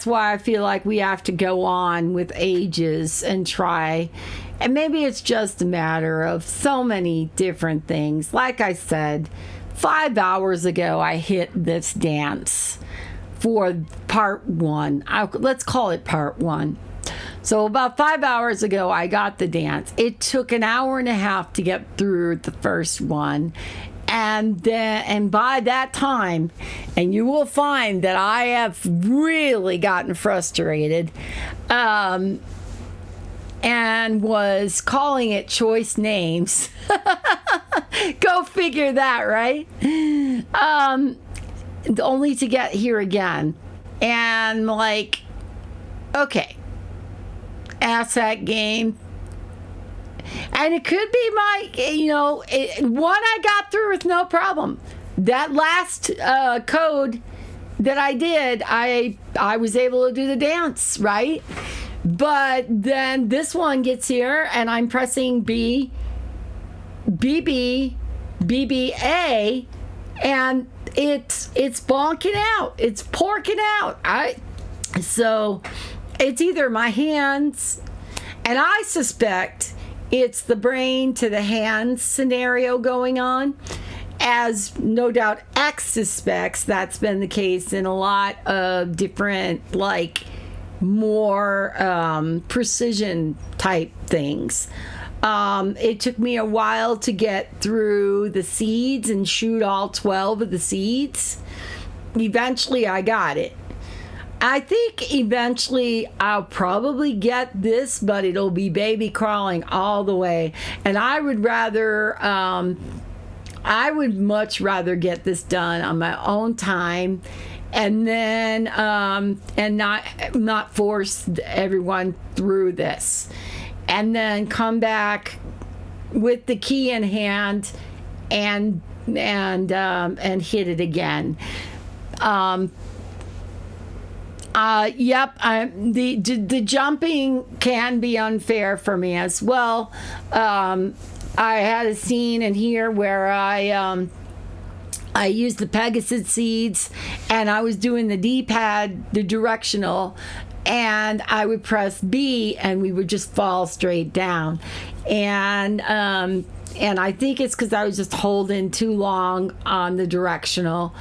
why I feel like we have to go on with ages and try. And maybe it's just a matter of so many different things. Like I said, 5 hours ago, I hit this dance for part 1. Let's call it part 1. So about 5 hours ago, I got the dance. It took an hour and a half to get through the first one. And by that time, and you will find that I have really gotten frustrated, and was calling it choice names. Go figure that, right? Only to get here again. And okay, asset game. And it could be one I got through with no problem. That last code that I did, I was able to do the dance, right? But then this one gets here and I'm pressing B, BB, BBA, and it's bonking out. It's porking out. So it's either my hands, and I suspect it's the brain to the hands scenario going on, as no doubt X suspects that's been the case in a lot of different, more precision type things. It took me a while to get through the seeds and shoot all 12 of the seeds. Eventually I got it. I think eventually I'll probably get this, but it'll be baby crawling all the way. And I would much rather get this done on my own time, and then and not force everyone through this, and then come back with the key in hand and hit it again. The jumping can be unfair for me as well. I had a scene in here where I I used the Pegasus seeds, and I was doing the D-pad, the directional, and I would press B, and we would just fall straight down. And I think it's because I was just holding too long on the directional.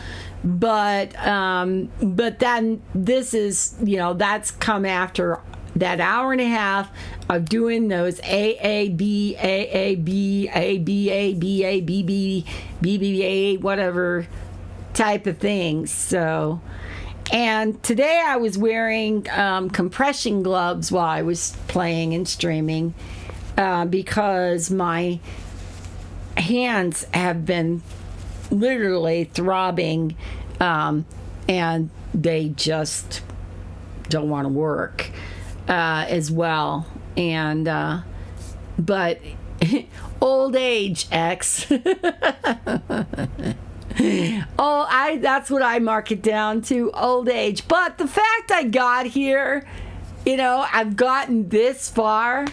But then this is, that's come after that hour and a half of doing those A, B, A, B, A, B, A, B, A, B, B, B, B, A, whatever type of things. So, and today I was wearing compression gloves while I was playing and streaming because my hands have been literally throbbing and they just don't want to work as well. And but old age, X. That's what I mark it down to, old age. But the fact I got here, I've gotten this far,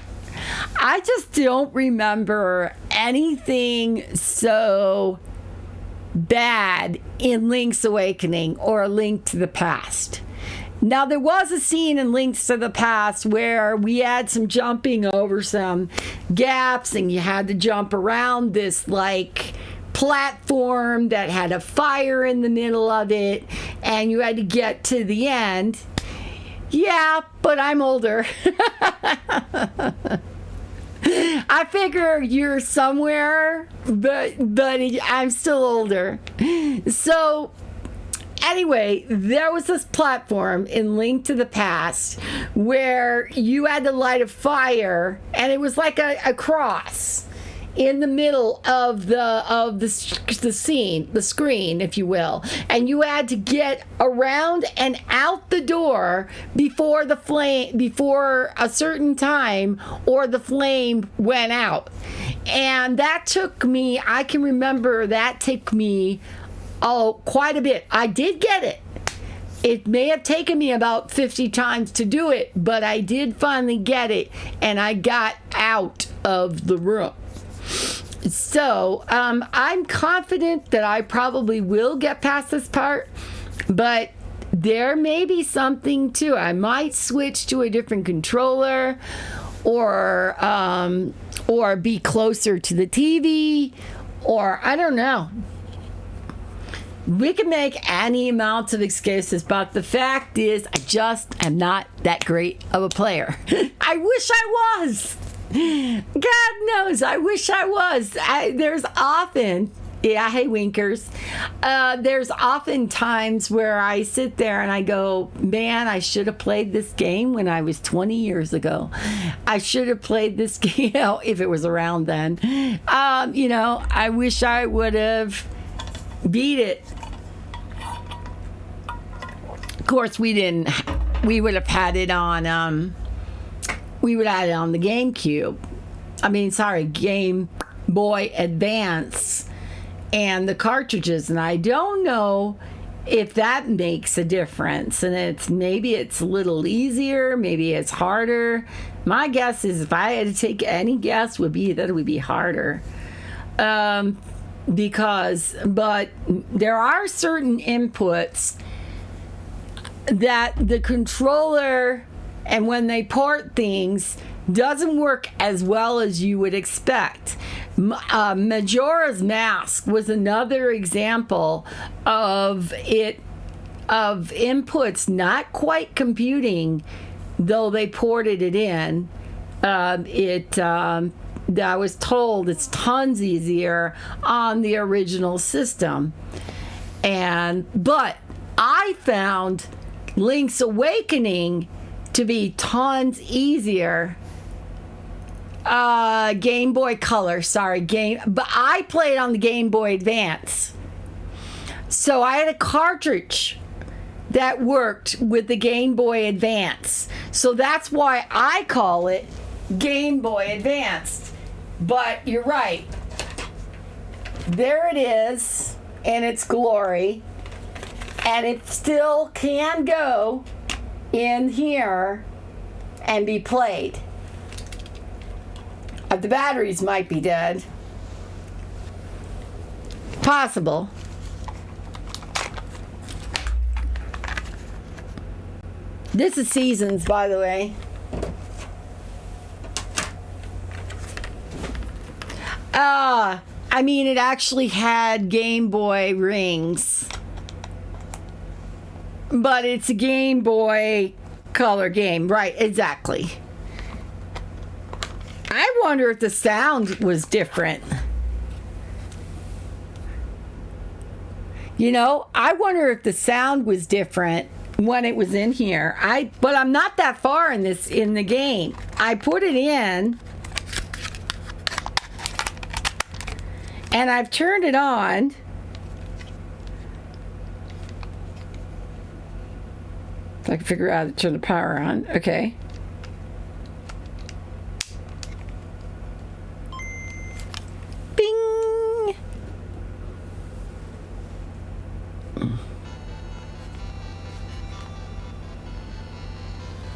I just don't remember anything so bad in Link's Awakening or A Link to the Past. Now, there was a scene in Links to the Past where we had some jumping over some gaps, and you had to jump around this, platform that had a fire in the middle of it, and you had to get to the end. Yeah, but I'm older. I figure you're somewhere, but I'm still older. So, anyway, there was this platform in Link to the Past where you had to light a fire, and it was like a cross in the middle of the scene, the screen, if you will, and you had to get around and out the door before a certain time, or the flame went out. And that took me, I can remember that took me quite a bit. I did get it. It may have taken me about 50 times to do it, but I did finally get it, and I got out of the room. So, I'm confident that I probably will get past this part, but there may be something too. I might switch to a different controller, or be closer to the TV, or I don't know. We can make any amounts of excuses, but the fact is, I just am not that great of a player. I wish I was. God knows, I wish I was. There's often, hey Winkers, there's often times where I sit there and I go, man, I should have played this game when I was 20 years ago. I should have played this game, if it was around then. I wish I would have beat it. Of course, we would have had it on, we would have it on the GameCube. Game Boy Advance and the cartridges. And I don't know if that makes a difference. And maybe it's a little easier, maybe it's harder. My guess is, if I had to take any guess, would be that it would be harder. But there are certain inputs that the controller, and when they port things, doesn't work as well as you would expect. Majora's Mask was another example of inputs not quite computing, though they ported it in. I was told it's tons easier on the original system, but I found Link's Awakening to be tons easier. Game Boy Color, but I played on the Game Boy Advance. So I had a cartridge that worked with the Game Boy Advance. So that's why I call it Game Boy Advanced. But you're right. There it is in its glory. And it still can go in here and be played. The batteries might be dead. Possible. This is Seasons, by the way. I mean, it actually had Game Boy rings. But it's a Game Boy Color game. Right, exactly. I wonder if the sound was different. You know, I wonder if the sound was different when it was in here. But I'm not that far in the game. I put it in and I've turned it on. If I can figure out how to turn the power on. Okay. Bing!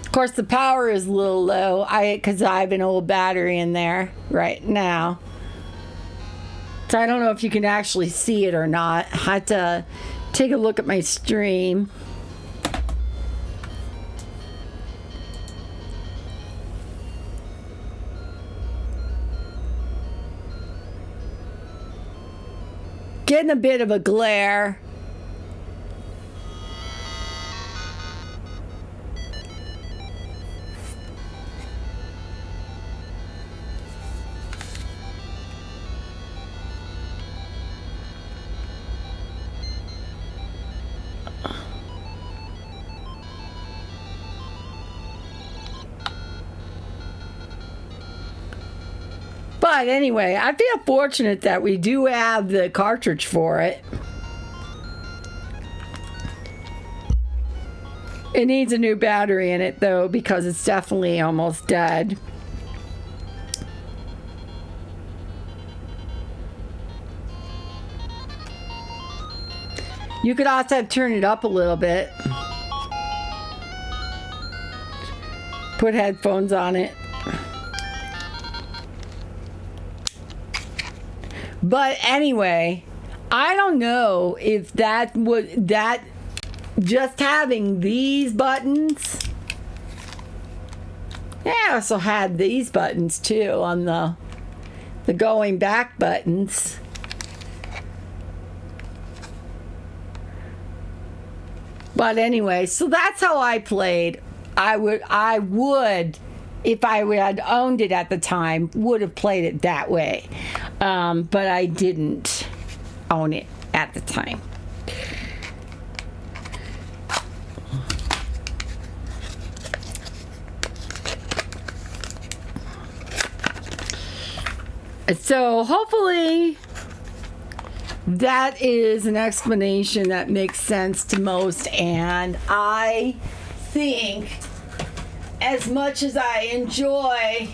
Of course, the power is a little low because I have an old battery in there right now. So I don't know if you can actually see it or not. I had to take a look at my stream. Getting a bit of a glare. But anyway, I feel fortunate that we do have the cartridge for it. It needs a new battery in it though, because it's definitely almost dead. You could also turn it up a little bit. Put headphones on it. But anyway, I don't know if that just having these buttons. Yeah, I also had these buttons too on the going back buttons. But anyway, so that's how I played. I would, if I had owned it at the time, would have played it that way. But I didn't own it at the time. So hopefully that is an explanation that makes sense to most. And I think, as much as I enjoy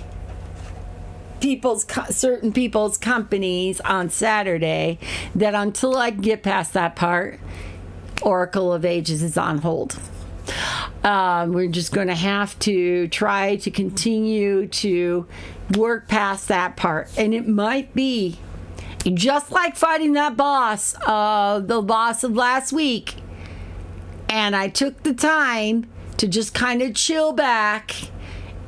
certain people's companies on Saturday, that until I can get past that part, Oracle of Ages is on hold. We're just going to have to try to continue to work past that part. And it might be just like fighting that boss, the boss of last week. And I took the time to just kind of chill back,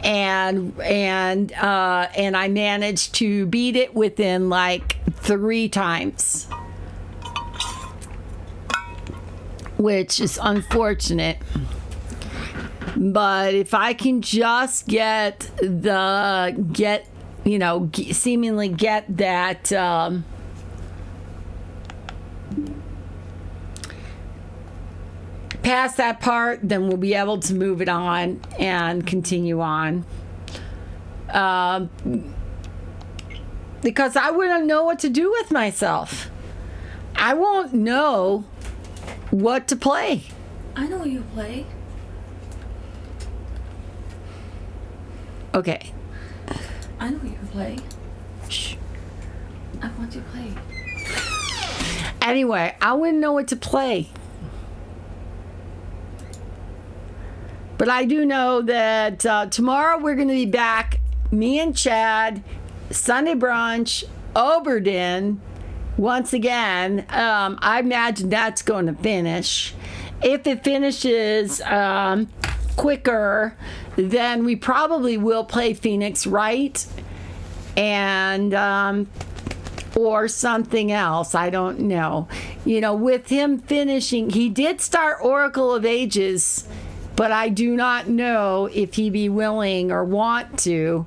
and I managed to beat it within like 3 times, which is unfortunate. But if I can just seemingly get that past that part, then we'll be able to move it on and continue on. Because I wouldn't know what to do with myself. I won't know what to play. I know what you play. Okay. I know what you play. Shh. I want you to play. Anyway, I wouldn't know what to play. But I do know that tomorrow we're going to be back, me and Chad, Sunday brunch, Oberdin, once again. I imagine that's going to finish. If it finishes, quicker, then we probably will play Phoenix Wright and or something else. I don't know. You know, with him finishing, he did start Oracle of Ages, but I do not know if he'd be willing or want to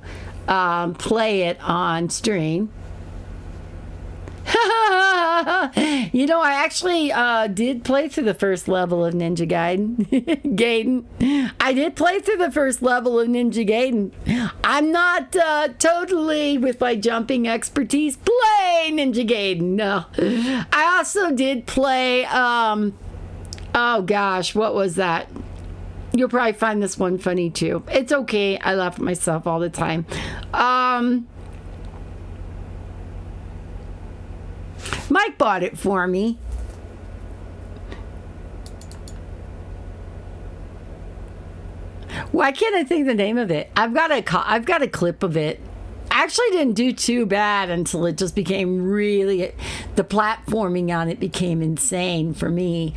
play it on stream. You know, I actually did play through the first level of Ninja Gaiden. I did play through the first level of Ninja Gaiden. I'm not totally, with my jumping expertise, play Ninja Gaiden. No. I also did play, oh gosh, what was that? You'll probably find this one funny too. It's okay. I laugh at myself all the time. Mike bought it for me. Why can't I think the name of it? I've got a clip of it. Actually didn't do too bad until it just became really, the platforming on it became insane for me.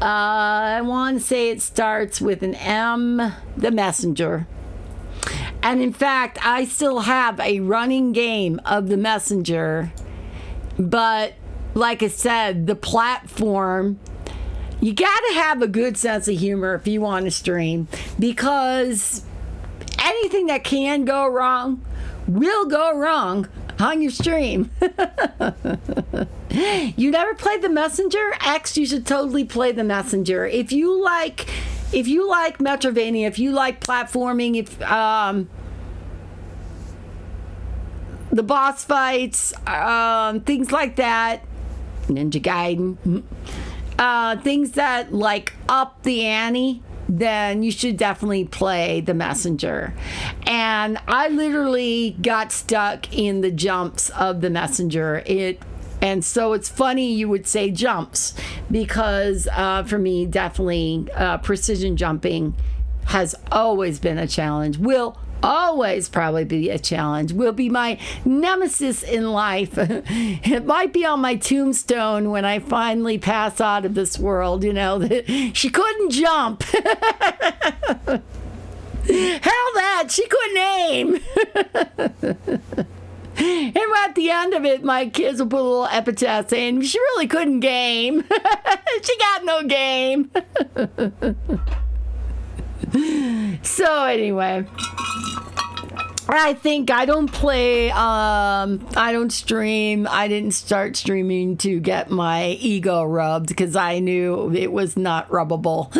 I want to say it starts with an M, The Messenger. And in fact, I still have a running game of The Messenger. But like I said, the platform, you got to have a good sense of humor if you want to stream, because anything that can go wrong will go wrong on your stream. You never played The Messenger? X, you should totally play The Messenger. If you like Metrovania, if you like platforming, if the boss fights, things like that, Ninja Gaiden, things that like up the ante, then you should definitely play The Messenger. And I literally got stuck in the jumps of The Messenger. And so it's funny you would say jumps, because for me, definitely precision jumping has always been a challenge. Will always probably be a challenge. Will be my nemesis in life. It might be on my tombstone when I finally pass out of this world, you know, that she couldn't jump. Hell that, she couldn't aim. And at the end of it, my kids will put a little epitaph saying, she really couldn't game. She got no game. So anyway, I think I don't play, I don't stream. I didn't start streaming to get my ego rubbed because I knew it was not rubbable.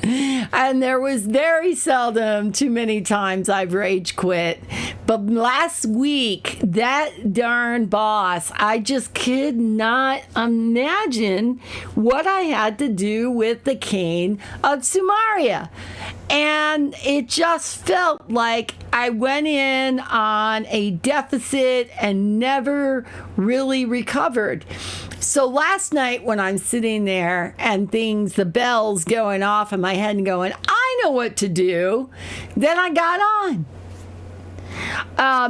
And there was very seldom, too many times I've rage quit. But last week, that darn boss, I just could not imagine what I had to do with the Cane of Sumeria. And it just felt like I went in on a deficit and never really recovered. So last night when I'm sitting there and the bells going off in my head and going, I know what to do, then I got on.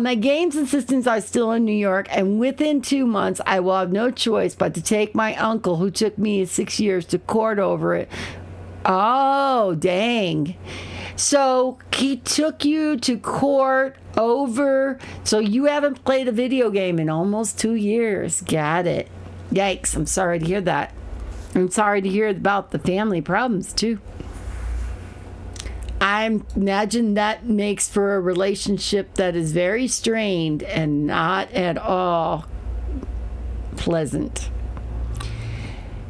My games assistants are still in New York, and within 2 months, I will have no choice but to take my uncle, who took me 6 years, to court over it. Oh, dang. So he took you to court over, so you haven't played a video game in almost 2 years. Got it. Yikes, I'm sorry to hear that. I'm sorry to hear about the family problems, too. I imagine that makes for a relationship that is very strained and not at all pleasant.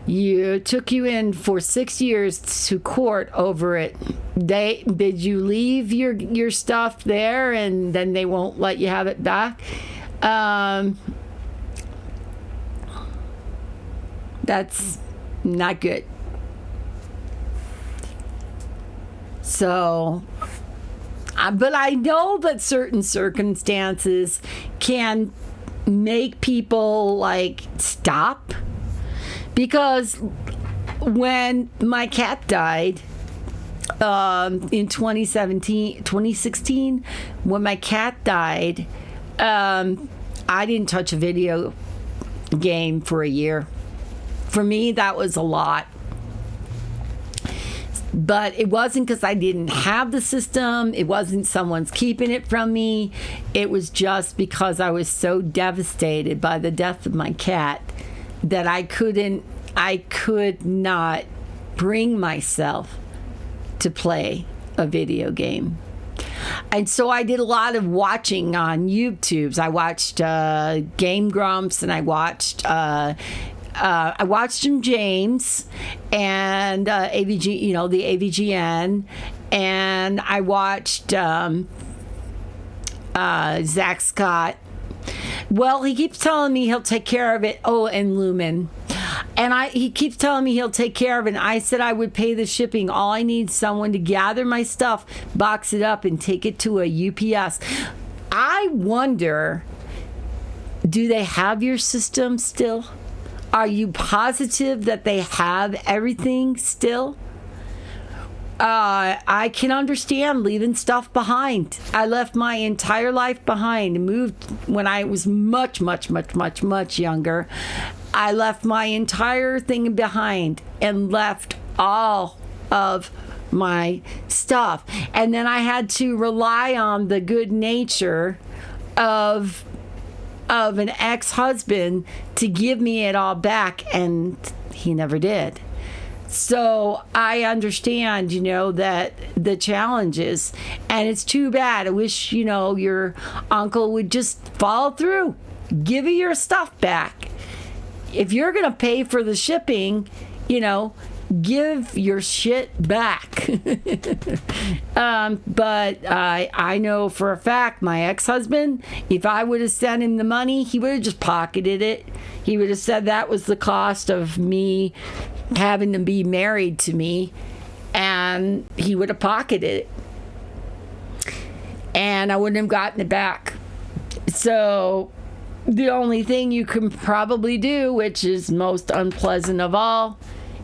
You took you in for 6 years to court over it. Did you leave your stuff there and then they won't let you have it back? That's not good. So, but I know that certain circumstances can make people like stop. Because when my cat died in 2016, when my cat died, I didn't touch a video game for a year. For me, that was a lot. But it wasn't because I didn't have the system. It wasn't someone's keeping it from me. It was just because I was so devastated by the death of my cat that I could not bring myself to play a video game. And so I did a lot of watching on YouTubes. I watched Game Grumps, and I watched Jim James and AVG, the AVGN, and I watched Zach Scott. Well, he keeps telling me he'll take care of it. Oh, and Lumen. And he keeps telling me he'll take care of it. And I said I would pay the shipping. All I need is someone to gather my stuff, box it up, and take it to a UPS. I wonder, do they have your system still? Are you positive that they have everything still? I can understand leaving stuff behind. I left my entire life behind and moved when I was much, much, much, much, much younger. I left my entire thing behind and left all of my stuff. And then I had to rely on the good nature of an ex-husband to give me it all back, and he never did. So I understand, that the challenges, and it's too bad. I wish, your uncle would just follow through, give you your stuff back. If you're going to pay for the shipping, give your shit back. But I know for a fact my ex-husband, if I would have sent him the money, he would have just pocketed it. He would have said that was the cost of me having to be married to me, and he would have pocketed it. And I wouldn't have gotten it back. So the only thing you can probably do, which is most unpleasant of all,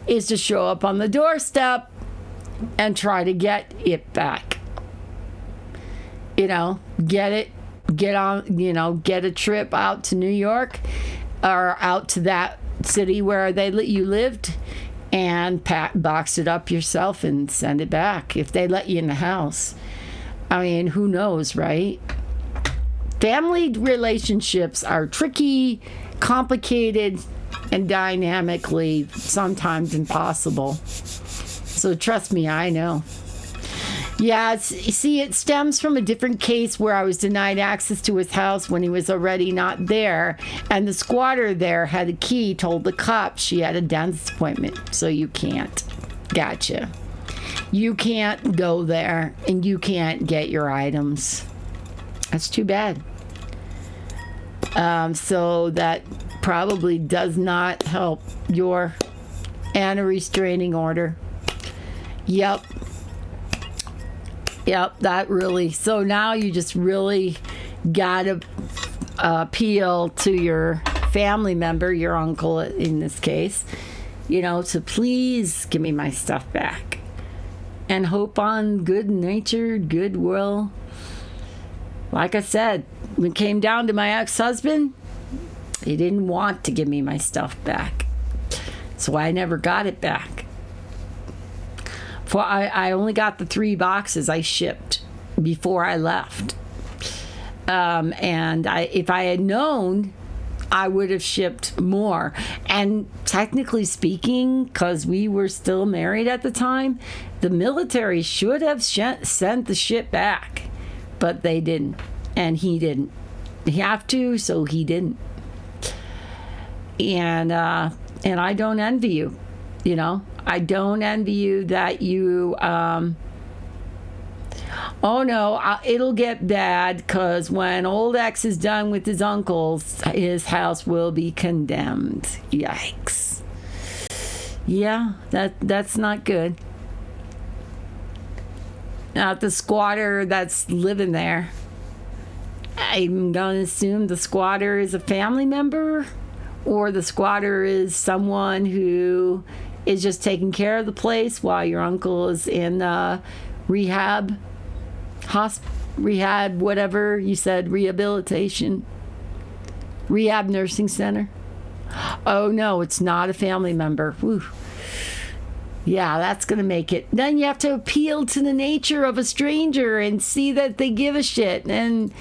is to show up on the doorstep and try to get it back. Get a trip out to New York or out to that city where you lived, and box it up yourself and send it back if they let you in the house. I mean, who knows, right? Family relationships are tricky, complicated, and dynamically sometimes impossible. So trust me, I know. Yeah, it stems from a different case where I was denied access to his house when he was already not there, and the squatter there had a key, told the cops she had a dentist appointment, so you can't. Gotcha. You can't go there, and you can't get your items. That's too bad. So that probably does not help your Anna restraining order. Yep, that really. So now you just really gotta appeal to your family member, your uncle in this case, to please give me my stuff back, and hope on good-natured goodwill. Like I said, when it came down to my ex-husband, he didn't want to give me my stuff back, so I never got it back. I only got the 3 boxes I shipped before I left. And if I had known, I would have shipped more. And technically speaking, because we were still married at the time, the military should have sent the shit back. But they didn't. And he didn't. He have to, so he didn't. And I don't envy you, I don't envy you that you, oh no, it'll get bad, because when old X is done with his uncles, his house will be condemned. Yikes. Yeah, that's not good. Now, the squatter that's living there, I'm going to assume the squatter is a family member, or the squatter is someone who is just taking care of the place while your uncle is in rehab, whatever you said, rehabilitation, rehab nursing center. Oh no, it's not a family member. Whew. Yeah, that's going to make it. Then you have to appeal to the nature of a stranger and see that they give a shit. And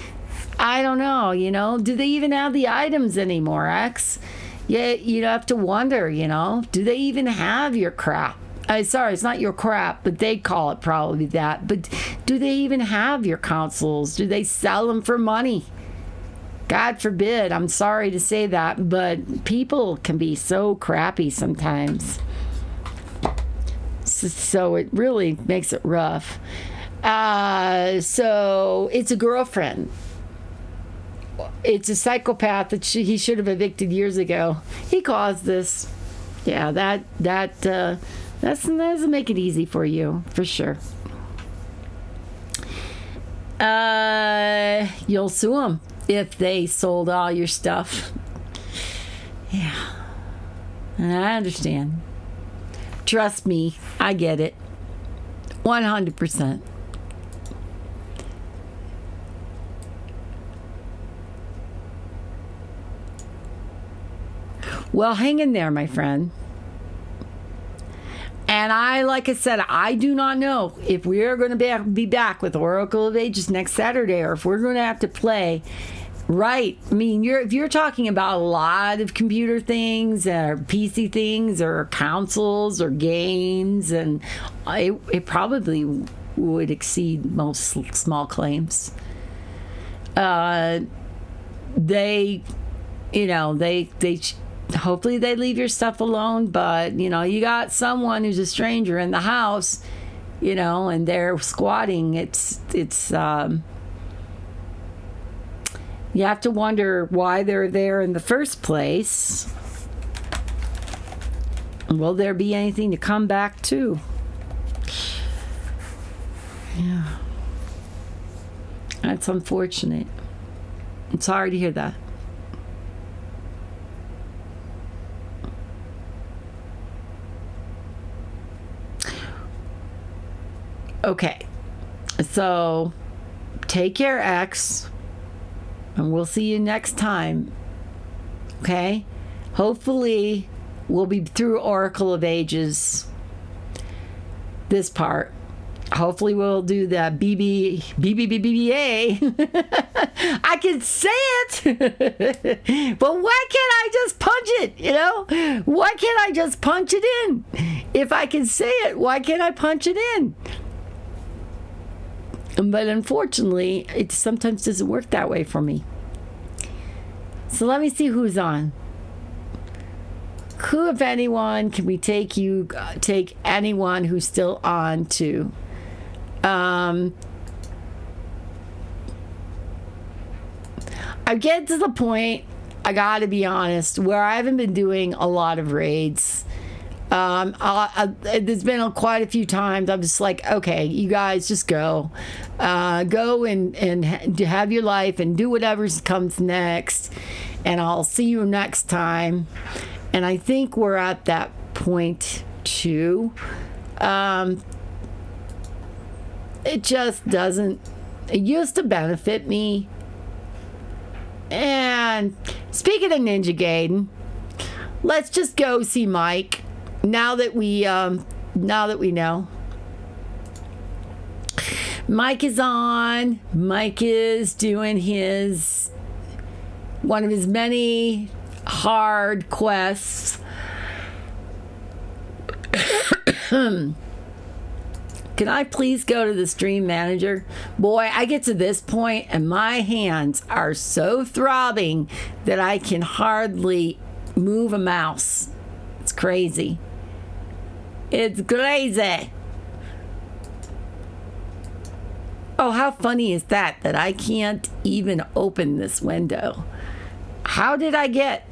I don't know, you know, do they even have the items anymore, X? Yeah, you have to wonder, you know, do they even have your crap? Sorry, it's not your crap, but they call it probably that. But do they even have your consoles? Do they sell them for money? God forbid, I'm sorry to say that, but people can be so crappy sometimes. So it really makes it rough. So it's a girlfriend. It's a psychopath that he should have evicted years ago. He caused this. Yeah, that doesn't make it easy for you, for sure. You'll sue them if they sold all your stuff. Yeah. And I understand. Trust me, I get it. 100%. Well, hang in there, my friend. And like I said, I do not know if we are going to be back with Oracle of Ages next Saturday, or if we're going to have to play. Right. I mean, if you're talking about a lot of computer things or PC things or consoles or games, and it probably would exceed most small claims. They hopefully they leave your stuff alone, but you got someone who's a stranger in the house, and they're squatting. It's you have to wonder why they're there in the first place. Will there be anything to come back to? Yeah. That's unfortunate. I'm sorry to hear that. Okay. So, take care, X. And we'll see you next time. Okay? Hopefully, we'll be through Oracle of Ages. This part. Hopefully, we'll do the BBBA. I can say it! But why can't I just punch it? Why can't I just punch it in? If I can say it, why can't I punch it in? But unfortunately, it sometimes doesn't work that way for me. So let me see who's on. Who, if anyone, can we take anyone who's still on to? I get to the point, I gotta be honest, where I haven't been doing a lot of raids. There's been quite a few times I'm just like, okay, you guys just go and have your life and do whatever comes next, and I'll see you next time. And I think we're at that point too. It just doesn't. It used to benefit me. And speaking of Ninja Gaiden, let's just go see Mike. Now that we know. Mike is on. Mike is doing one of his many hard quests. Can I please go to the stream manager? Boy, I get to this point and my hands are so throbbing that I can hardly move a mouse. It's crazy. It's crazy. Oh, how funny is that I can't even open this window? How did I get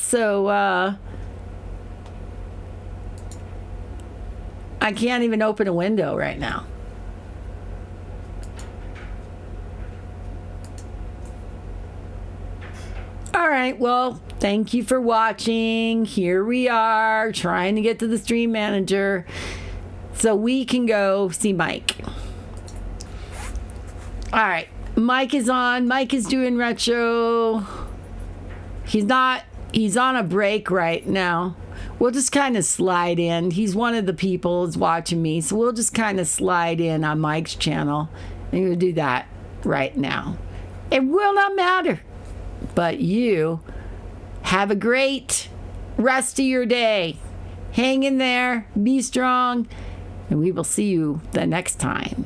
so I can't even open a window right now. All right, well, thank you for watching. Here we are trying to get to the stream manager so we can go see Mike. All right, Mike is on. Mike is doing retro. He's on a break right now. we'll just kind of slide in. He's one of the people who's watching me, so we'll just kind of slide in on Mike's channel. And we'll do that right now. It will not matter. But you have a great rest of your day. Hang in there, be strong, and we will see you the next time.